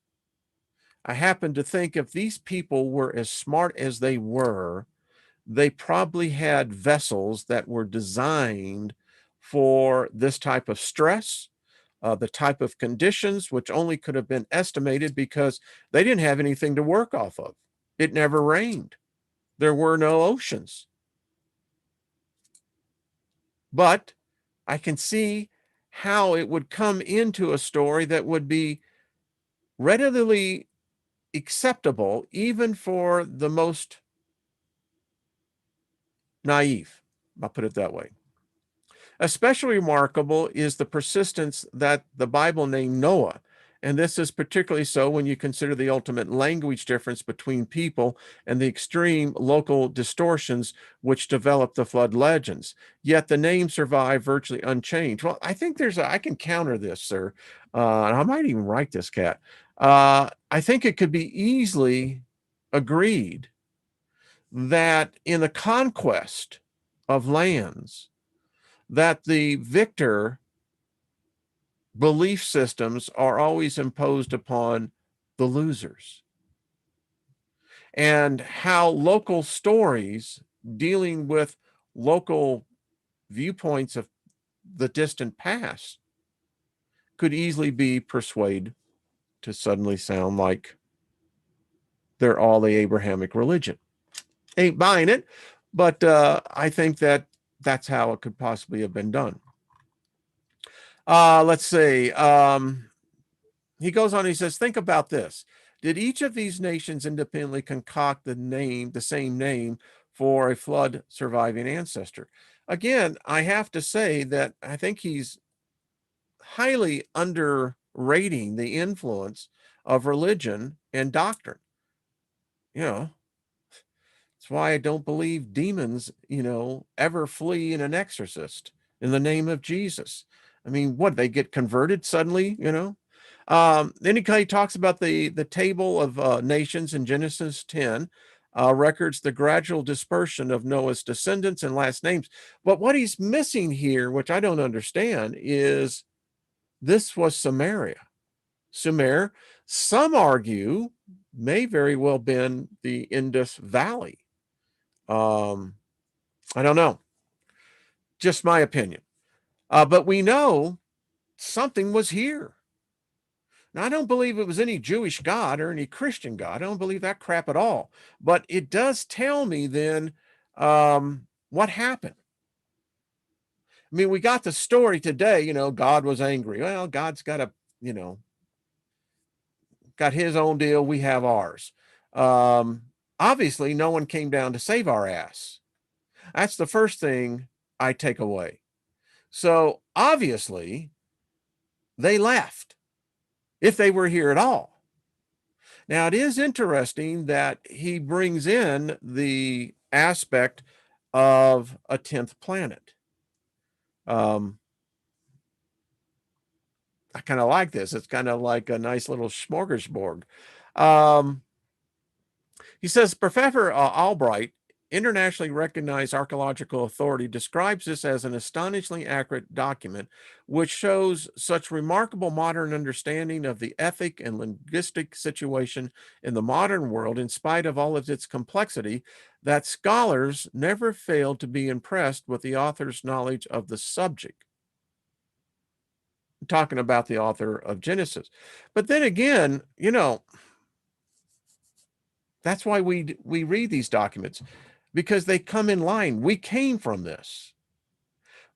[SPEAKER 1] I happen to think if these people were as smart as they were, they probably had vessels that were designed for this type of stress, the type of conditions, which only could have been estimated because they didn't have anything to work off of. It never rained. there were no oceans. But I can see how it would come into a story that would be readily acceptable even for the most naive. I'll put it that way. Especially remarkable is the persistence that the Bible named Noah. And this is particularly so when you consider the ultimate language difference between people and the extreme local distortions which develop the flood legends. Yet the name survived virtually unchanged. Well, I think I can counter this, sir. And I might even write this, Cat. I think it could be easily agreed that in the conquest of lands, that the victor belief systems are always imposed upon the losers, and how local stories dealing with local viewpoints of the distant past could easily be persuaded to suddenly sound like they're all the Abrahamic religion. Ain't buying it, but I think that that's how it could possibly have been done. Let's see. He goes on, he says, think about this. Did each of these nations independently concoct the same name for a flood surviving ancestor? Again, I have to say that I think he's highly underrating the influence of religion and doctrine. You know, that's why I don't believe demons, ever flee in an exorcist in the name of Jesus. I mean, what, they get converted suddenly, Then he talks about the table of nations in Genesis 10, records the gradual dispersion of Noah's descendants and last names. But what he's missing here, which I don't understand, is this was Samaria. Sumer, some argue, may very well been the Indus Valley. I don't know. Just my opinion. But we know something was here. Now, I don't believe it was any Jewish God or any Christian God. I don't believe that crap at all. But it does tell me then what happened. I mean, we got the story today, God was angry. Well, God's got got his own deal. We have ours. Obviously, no one came down to save our ass. That's the first thing I take away. So obviously, they left if they were here at all. Now, it is interesting that he brings in the aspect of a 10th planet. I kind of like this. It's kind of like a nice little smorgasbord. He says, Professor Albright, internationally recognized archaeological authority, describes this as an astonishingly accurate document, which shows such remarkable modern understanding of the ethic and linguistic situation in the modern world, in spite of all of its complexity, that scholars never failed to be impressed with the author's knowledge of the subject. I'm talking about the author of Genesis. But then again, that's why we read these documents, because they come in line. We came from this.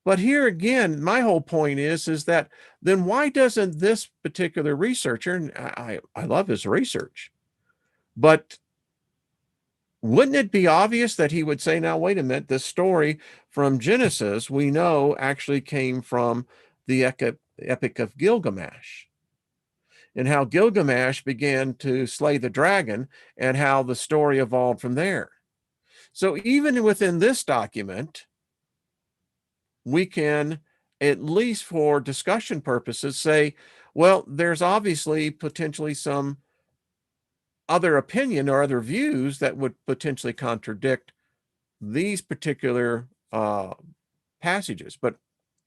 [SPEAKER 1] But here again, my whole point is that then why doesn't this particular researcher, and I love his research, but wouldn't it be obvious that he would say, now, wait a minute, this story from Genesis, we know actually came from the Epic of Gilgamesh, and how Gilgamesh began to slay the dragon and how the story evolved from there. So even within this document, we can, at least for discussion purposes, say, well, there's obviously potentially some other opinion or other views that would potentially contradict these particular passages. But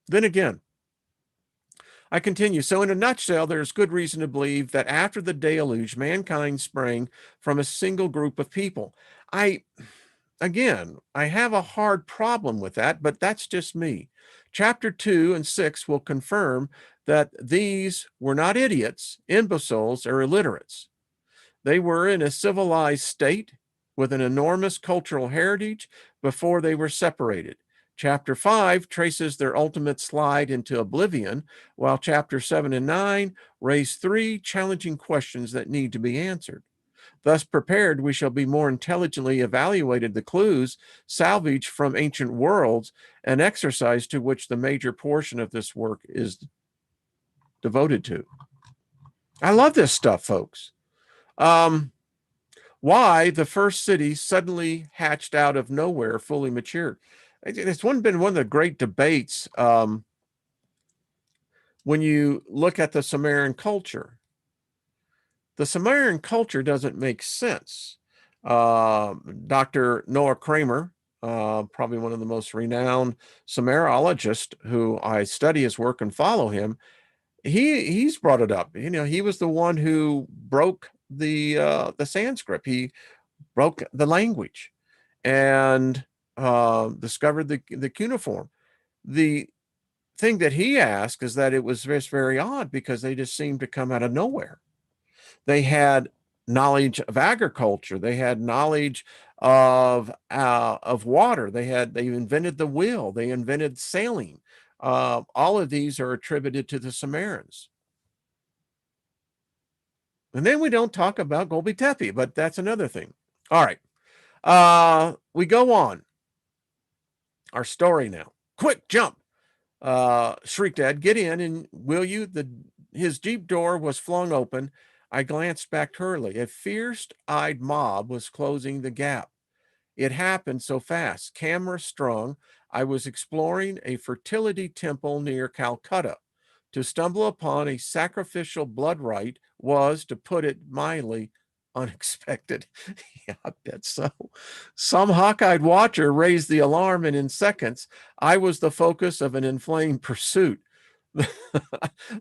[SPEAKER 1] then again, I continue. So in a nutshell, there's good reason to believe that after the deluge, mankind sprang from a single group of people. Again, I have a hard problem with that, but that's just me. Chapter 2 and 6 will confirm that these were not idiots, imbeciles, or illiterates. They were in a civilized state, with an enormous cultural heritage before they were separated. Chapter 5 traces their ultimate slide into oblivion, while Chapter 7 and 9 raise 3 challenging questions that need to be answered. Thus prepared, we shall be more intelligently evaluated the clues salvaged from ancient worlds, an exercise to which the major portion of this work is devoted to. I love this stuff, folks. Why the first city suddenly hatched out of nowhere, fully matured. It's been one of the great debates when you look at the Sumerian culture. The Sumerian culture doesn't make sense. Dr. Noah Kramer, probably one of the most renowned Sumeriologists who I study his work and follow him, he's brought it up. He was the one who broke the Sanskrit. He broke the language and discovered the cuneiform. The thing that he asked is that it was just very odd because they just seemed to come out of nowhere. They had knowledge of agriculture. They had knowledge of water. They invented the wheel. They invented sailing. All of these are attributed to the Sumerians. And then we don't talk about Göbekli Tepe, but that's another thing. All right. We go on. Our story now. Quick, jump. Shrieked Ed. Get in, and will you? His Jeep door was flung open. I glanced back hurriedly. A fierce-eyed mob was closing the gap. It happened so fast. Camera strung, I was exploring a fertility temple near Calcutta. To stumble upon a sacrificial blood rite was, to put it mildly, unexpected. Yeah, I bet so. Some hawk-eyed watcher raised the alarm, and in seconds, I was the focus of an inflamed pursuit.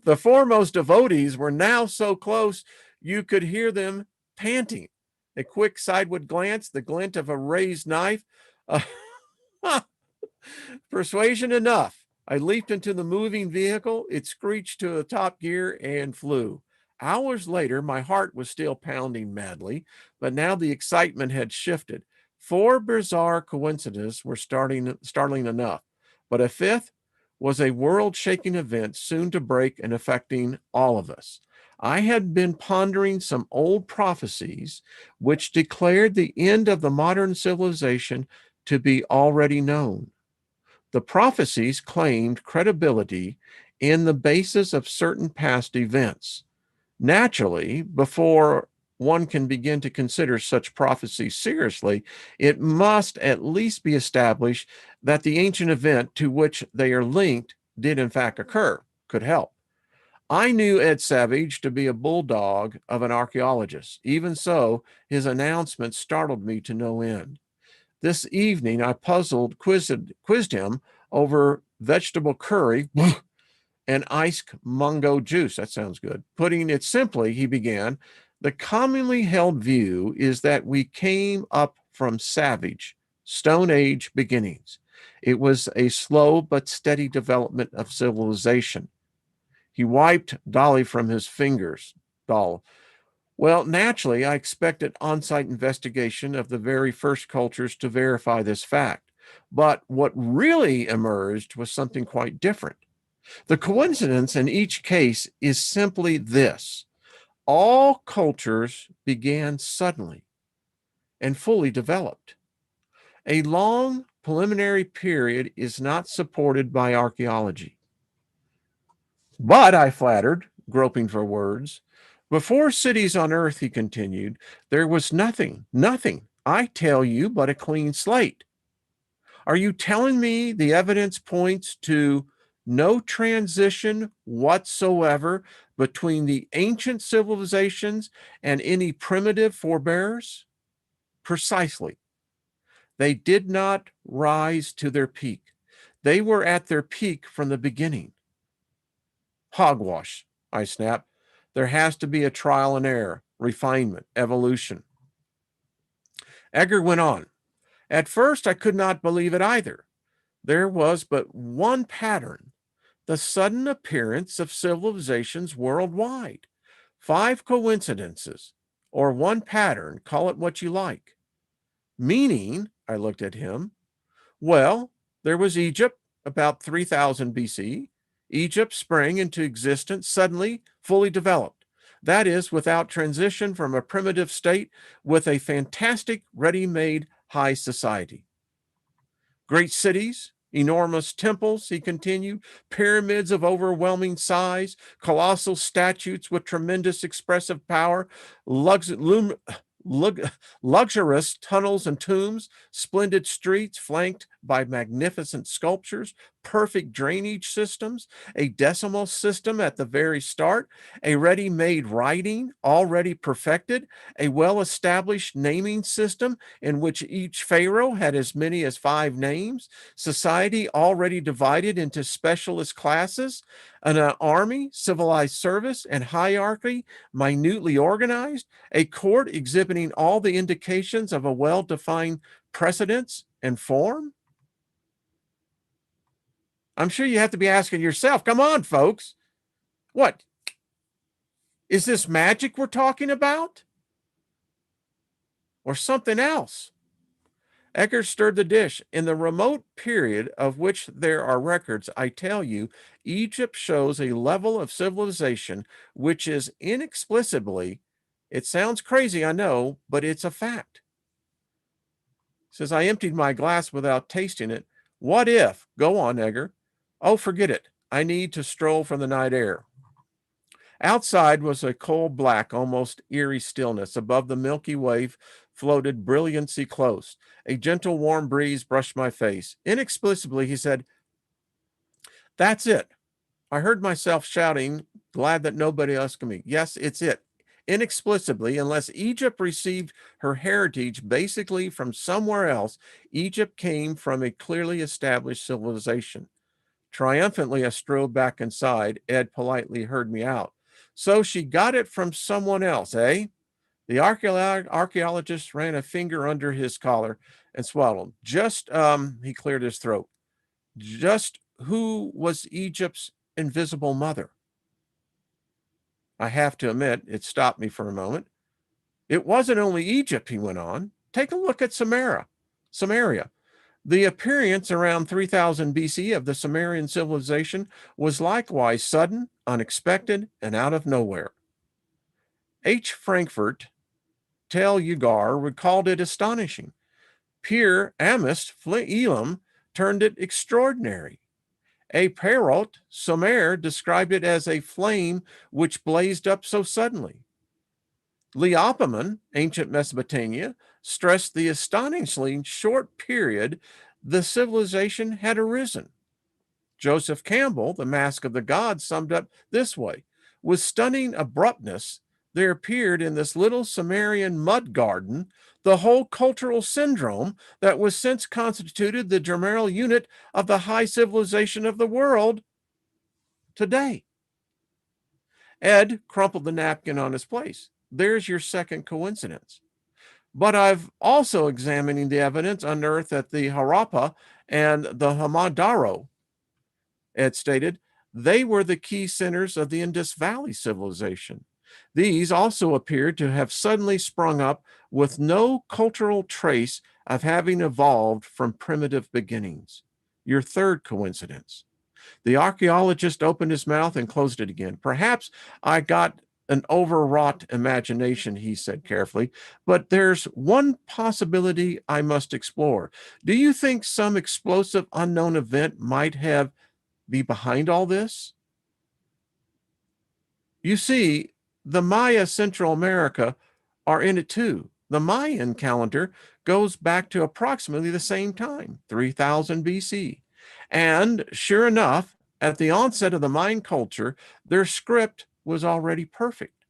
[SPEAKER 1] The foremost devotees were now so close you could hear them panting. A quick sideward glance, the glint of a raised knife. Persuasion enough. I leaped into the moving vehicle. It screeched to a top gear and flew. Hours later, my heart was still pounding madly, but now the excitement had shifted. 4 bizarre coincidences were startling enough, but a 5th was a world-shaking event soon to break and affecting all of us. I had been pondering some old prophecies which declared the end of the modern civilization to be already known. The prophecies claimed credibility in the basis of certain past events. Naturally, before one can begin to consider such prophecies seriously, it must at least be established that the ancient event to which they are linked did in fact occur, could help. I knew Ed Savage to be a bulldog of an archaeologist. Even so, his announcement startled me to no end. This evening, I quizzed him over vegetable curry and iced mango juice. That sounds good. Putting it simply, he began, the commonly held view is that we came up from savage, Stone Age beginnings. It was a slow but steady development of civilization. He wiped Dolly from his fingers. Doll. Well, naturally, I expected on-site investigation of the very first cultures to verify this fact. But what really emerged was something quite different. The coincidence in each case is simply this. All cultures began suddenly and fully developed. A long preliminary period is not supported by archaeology. But, I flattered, groping for words, before cities on earth, he continued, there was nothing, I tell you, but a clean slate. Are you telling me the evidence points to no transition whatsoever between the ancient civilizations and any primitive forebears? Precisely. They did not rise to their peak. They were at their peak from the beginning. Hogwash, I snapped. There has to be a trial and error, refinement, evolution. Edgar went on. At first, I could not believe it either. There was but one pattern, the sudden appearance of civilizations worldwide. 5 coincidences, or one pattern, call it what you like. Meaning, I looked at him, well, there was Egypt about 3000 BC. Egypt sprang into existence suddenly, fully developed. That is, without transition from a primitive state with a fantastic, ready-made high society. Great cities, enormous temples, he continued, pyramids of overwhelming size, colossal statues with tremendous expressive power, luxurious tunnels and tombs, splendid streets flanked by magnificent sculptures, perfect drainage systems, a decimal system at the very start, a ready-made writing already perfected, a well-established naming system in which each pharaoh had as many as 5 names, society already divided into specialist classes, an army, civilized service, and hierarchy minutely organized, a court exhibiting all the indications of a well-defined precedence and form? I'm sure you have to be asking yourself, come on, folks. What? Is this magic we're talking about? Or something else? Egger stirred the dish. In the remote period of which there are records, I tell you, Egypt shows a level of civilization which is inexplicably, it sounds crazy, I know, but it's a fact. Says, I emptied my glass without tasting it. What if? Go on, Egger. Oh, forget it. I need to stroll from the night air. Outside was a coal black, almost eerie stillness. Above the Milky Way floated brilliancy close. A gentle, warm breeze brushed my face. Inexplicably, he said, that's it. I heard myself shouting, glad that nobody asked me. Yes, it's it. Inexplicably, unless Egypt received her heritage basically from somewhere else, Egypt came from a clearly established civilization. Triumphantly, I strode back inside. Ed politely heard me out. So she got it from someone else, eh? The archaeologist ran a finger under his collar and swallowed. He cleared his throat. Just who was Egypt's invisible mother? I have to admit, it stopped me for a moment. It wasn't only Egypt, he went on. Take a look at Samaria. The appearance around 3000 BC of the Sumerian civilization was likewise sudden, unexpected, and out of nowhere. H. Frankfurt Tel Ugar recalled it astonishing. Pierre Amist Elam turned it extraordinary. A Perrault Sommer described it as a flame which blazed up so suddenly. Leopoldman, ancient Mesopotamia, stressed the astonishingly short period the civilization had arisen. Joseph Campbell, The Mask of the Gods, summed up this way. With stunning abruptness, there appeared in this little Sumerian mud garden the whole cultural syndrome that was since constituted the germinal unit of the high civilization of the world today. Ed crumpled the napkin on his place. There's your second coincidence. But I've also examining the evidence unearthed at the Harappa and the Hamadaro. Ed stated, they were the key centers of the Indus Valley civilization. These also appeared to have suddenly sprung up with no cultural trace of having evolved from primitive beginnings. Your third coincidence. The archaeologist opened his mouth and closed it again. Perhaps I got an overwrought imagination, he said carefully, but there's one possibility I must explore. Do you think some explosive unknown event might be behind all this? You see, the Maya Central America are in it too. The Mayan calendar goes back to approximately the same time, 3000 BC. And sure enough, at the onset of the Mayan culture, their script was already perfect.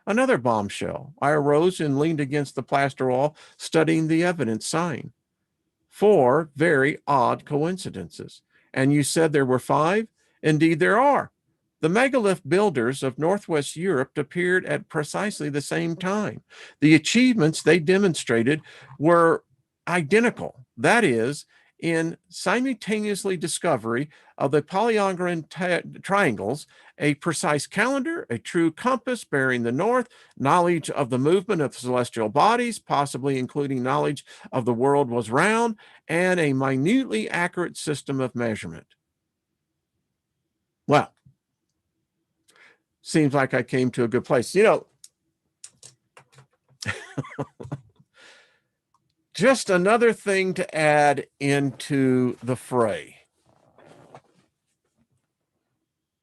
[SPEAKER 1] Another bombshell. I arose and leaned against the plaster wall, studying the evidence sign. 4 very odd coincidences. And you said there were 5? Indeed, there are. The megalith builders of Northwest Europe appeared at precisely the same time. The achievements they demonstrated were identical. That is, in simultaneously discovery of the polygonal triangles, a precise calendar, a true compass bearing the north, knowledge of the movement of celestial bodies, possibly including knowledge of the world was round, and a minutely accurate system of measurement. Well, seems like I came to a good place. You know, just another thing to add into the fray.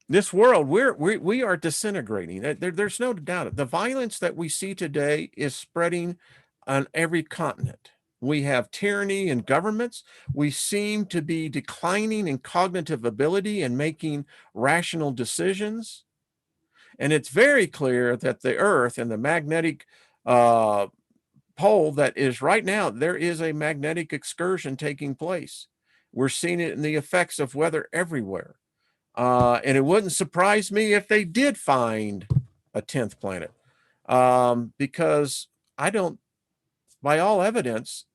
[SPEAKER 1] This world, we are disintegrating. There's no doubt. The violence that we see today is spreading on every continent. We have tyranny in governments. We seem to be declining in cognitive ability and making rational decisions. And it's very clear that the Earth and the magnetic pole that is right now, there is a magnetic excursion taking place. We're seeing it in the effects of weather everywhere. And it wouldn't surprise me if they did find a 10th planet, because by all evidence,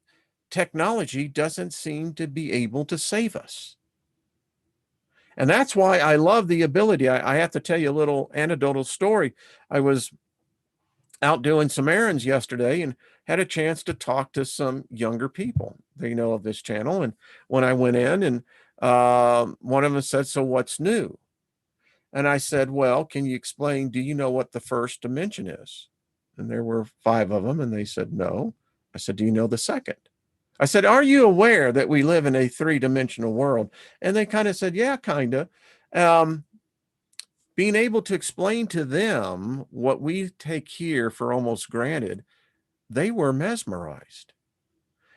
[SPEAKER 1] technology doesn't seem to be able to save us. And that's why I love the ability. I have to tell you a little anecdotal story. I was out doing some errands yesterday and had a chance to talk to some younger people. They know of this channel. And when I went in, and one of them said, "So what's new?" And I said, "Well, can you explain, do you know what the first dimension is?" And there were 5 of them, and they said, "No." I said, "Do you know the second?" I said, "Are you aware that we live in a 3-dimensional world?" And they kind of said, "Yeah, kind of." Being able to explain to them what we take here for almost granted, they were mesmerized.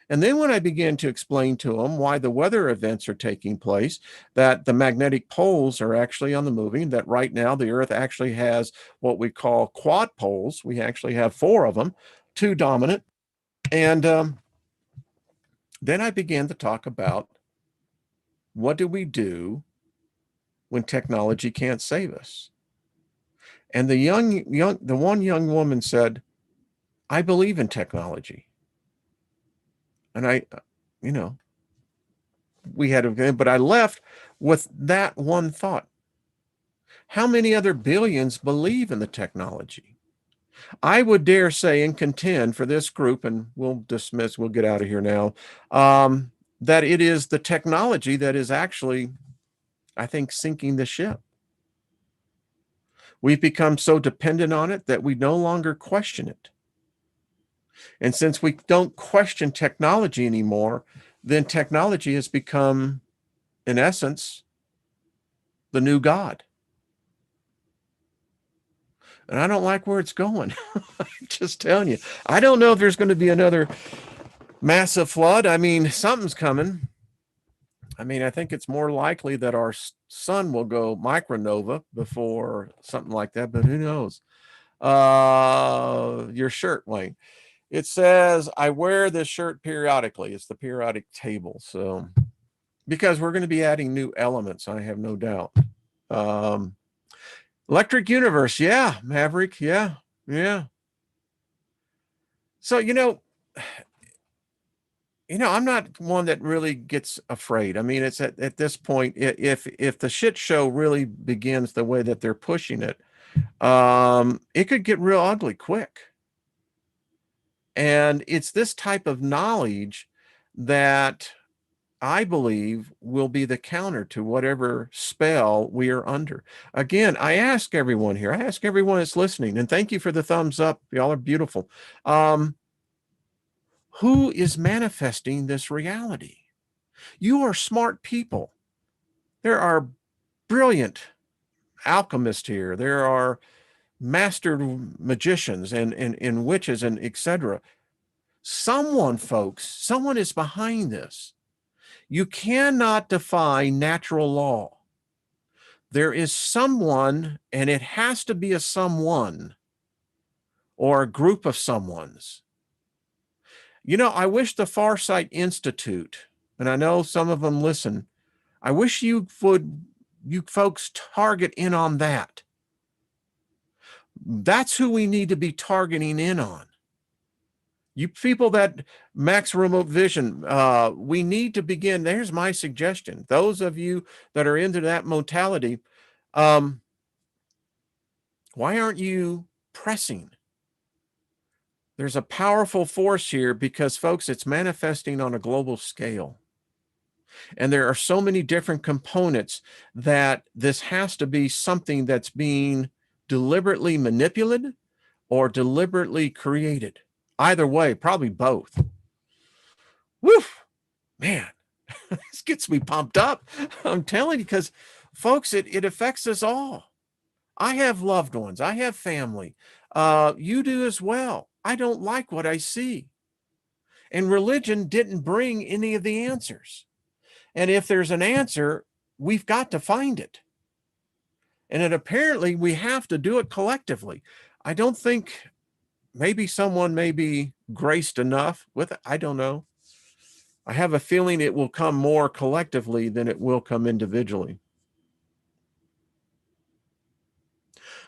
[SPEAKER 1] And then when I began to explain to them why the weather events are taking place, that the magnetic poles are actually on the moving, that right now the Earth actually has what we call quad poles. We actually have 4 of them, 2 dominant. And then I began to talk about, what do we do when technology can't save us? And the one young woman said, "I believe in technology." And you know, but I left with that one thought. How many other billions believe in the technology? I would dare say and contend for this group, and we'll get out of here now, that it is the technology that is actually, I think, sinking the ship. We've become so dependent on it that we no longer question it. And since we don't question technology anymore, then technology has become, in essence, the new God. And I don't like where it's going. I'm just telling you. I don't know if there's going to be another massive flood. I mean, something's coming. I mean, I think it's more likely that our sun will go micronova before something like that, but who knows? Your shirt, Wayne. It says, "I wear this shirt periodically." It's the periodic table. So, because we're going to be adding new elements, I have no doubt. Electric universe. Yeah. Maverick. Yeah. Yeah. So, I'm not one that really gets afraid. I mean, it's at this point, if the shit show really begins the way that they're pushing it, it could get real ugly quick. And it's this type of knowledge that I believe will be the counter to whatever spell we are under. Again, I ask everyone here, I ask everyone that's listening, and thank you for the thumbs up. Y'all are beautiful. Who is manifesting this reality? You are smart people. There are brilliant alchemists here. There are master magicians and witches and etc. Someone, folks, someone is behind this. You cannot defy natural law. There is someone, and it has to be a someone or a group of someones. I wish the Farsight Institute, and I know some of them listen, I wish you folks target in on that. That's who we need to be targeting in on. You people that max remote vision, we need to begin. There's my suggestion. Those of you that are into that modality, why aren't you pressing? There's a powerful force here because, folks, it's manifesting on a global scale. And there are so many different components that this has to be something that's being deliberately manipulated or deliberately created. Either way, probably both. Woof, man, this gets me pumped up. I'm telling you, because, folks, it affects us all. I have loved ones. I have family. You do as well. I don't like what I see. And religion didn't bring any of the answers. And if there's an answer, we've got to find it. And apparently we have to do it collectively. I don't think maybe someone may be graced enough with it. I don't know. I have a feeling it will come more collectively than it will come individually.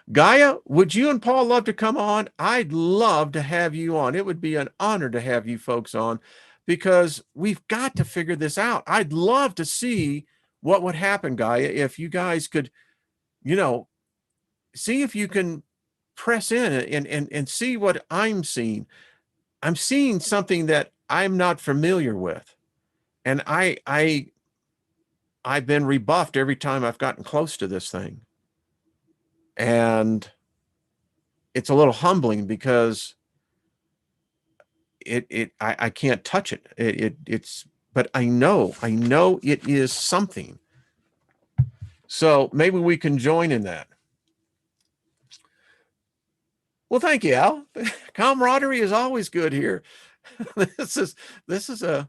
[SPEAKER 1] Gaia, would you and Paul love to come on? I'd love to have you on. It would be an honor to have you folks on, because we've got to figure this out. I'd love to see what would happen, Gaia, if you guys could, see if you can press in and see what I'm seeing. I'm seeing something that I'm not familiar with. And I've been rebuffed every time I've gotten close to this thing. And it's a little humbling because I can't touch it. But I know it is something. So maybe we can join in that. Well, thank you, Al. Camaraderie is always good here. This is a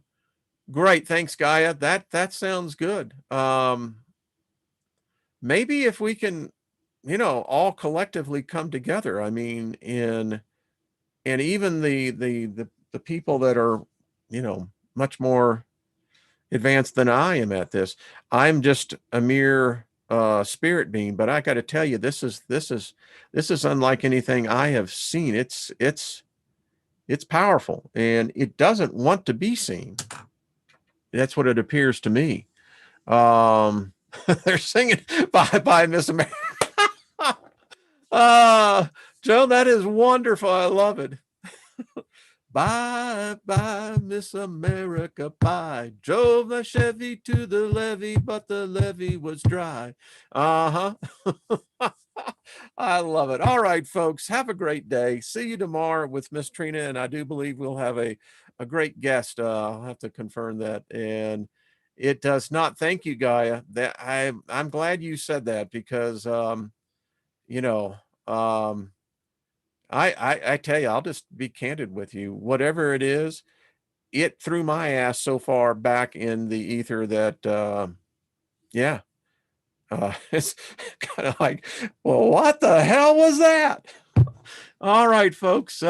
[SPEAKER 1] great. Thanks, Gaia. That sounds good. Maybe if we can, all collectively come together. I mean, and even the people that are, much more advanced than I am at this. I'm just a mere spirit being, but I got to tell you, this is unlike anything I have seen. It's powerful, and it doesn't want to be seen. That's what it appears to me. They're singing "Bye Bye Miss America." Joe, that is wonderful. I love it. Bye, bye, Miss America, bye. Drove the Chevy to the levee, but the levee was dry. I love it. All right, folks, have a great day. See you tomorrow with Miss Trina, and I do believe we'll have a great guest. I'll have to confirm that. And it does not. Thank you, Gaia. That I'm glad you said that, because I tell you, I'll just be candid with you. Whatever it is, it threw my ass so far back in the ether that, it's kind of like, well, what the hell was that? All right, folks.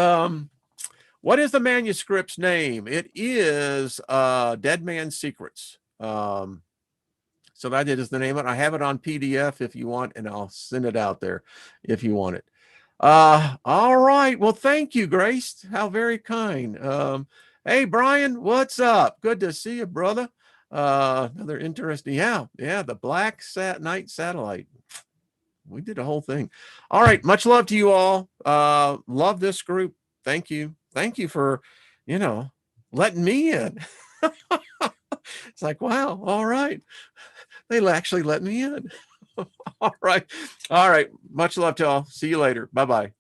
[SPEAKER 1] What is the manuscript's name? It is Dead Man's Secrets. So that is the name of it. I have it on PDF if you want, and I'll send it out there if you want it. All right. Well, thank you, Grace. How very kind. Hey, Brian, what's up? Good to see you, brother. Another interesting. Yeah. The Black Night Satellite. We did a whole thing. All right. Much love to you all. Love this group. Thank you. Thank you for, letting me in. It's like, wow. All right. They actually let me in. All right. Much love to all. See you later. Bye-bye.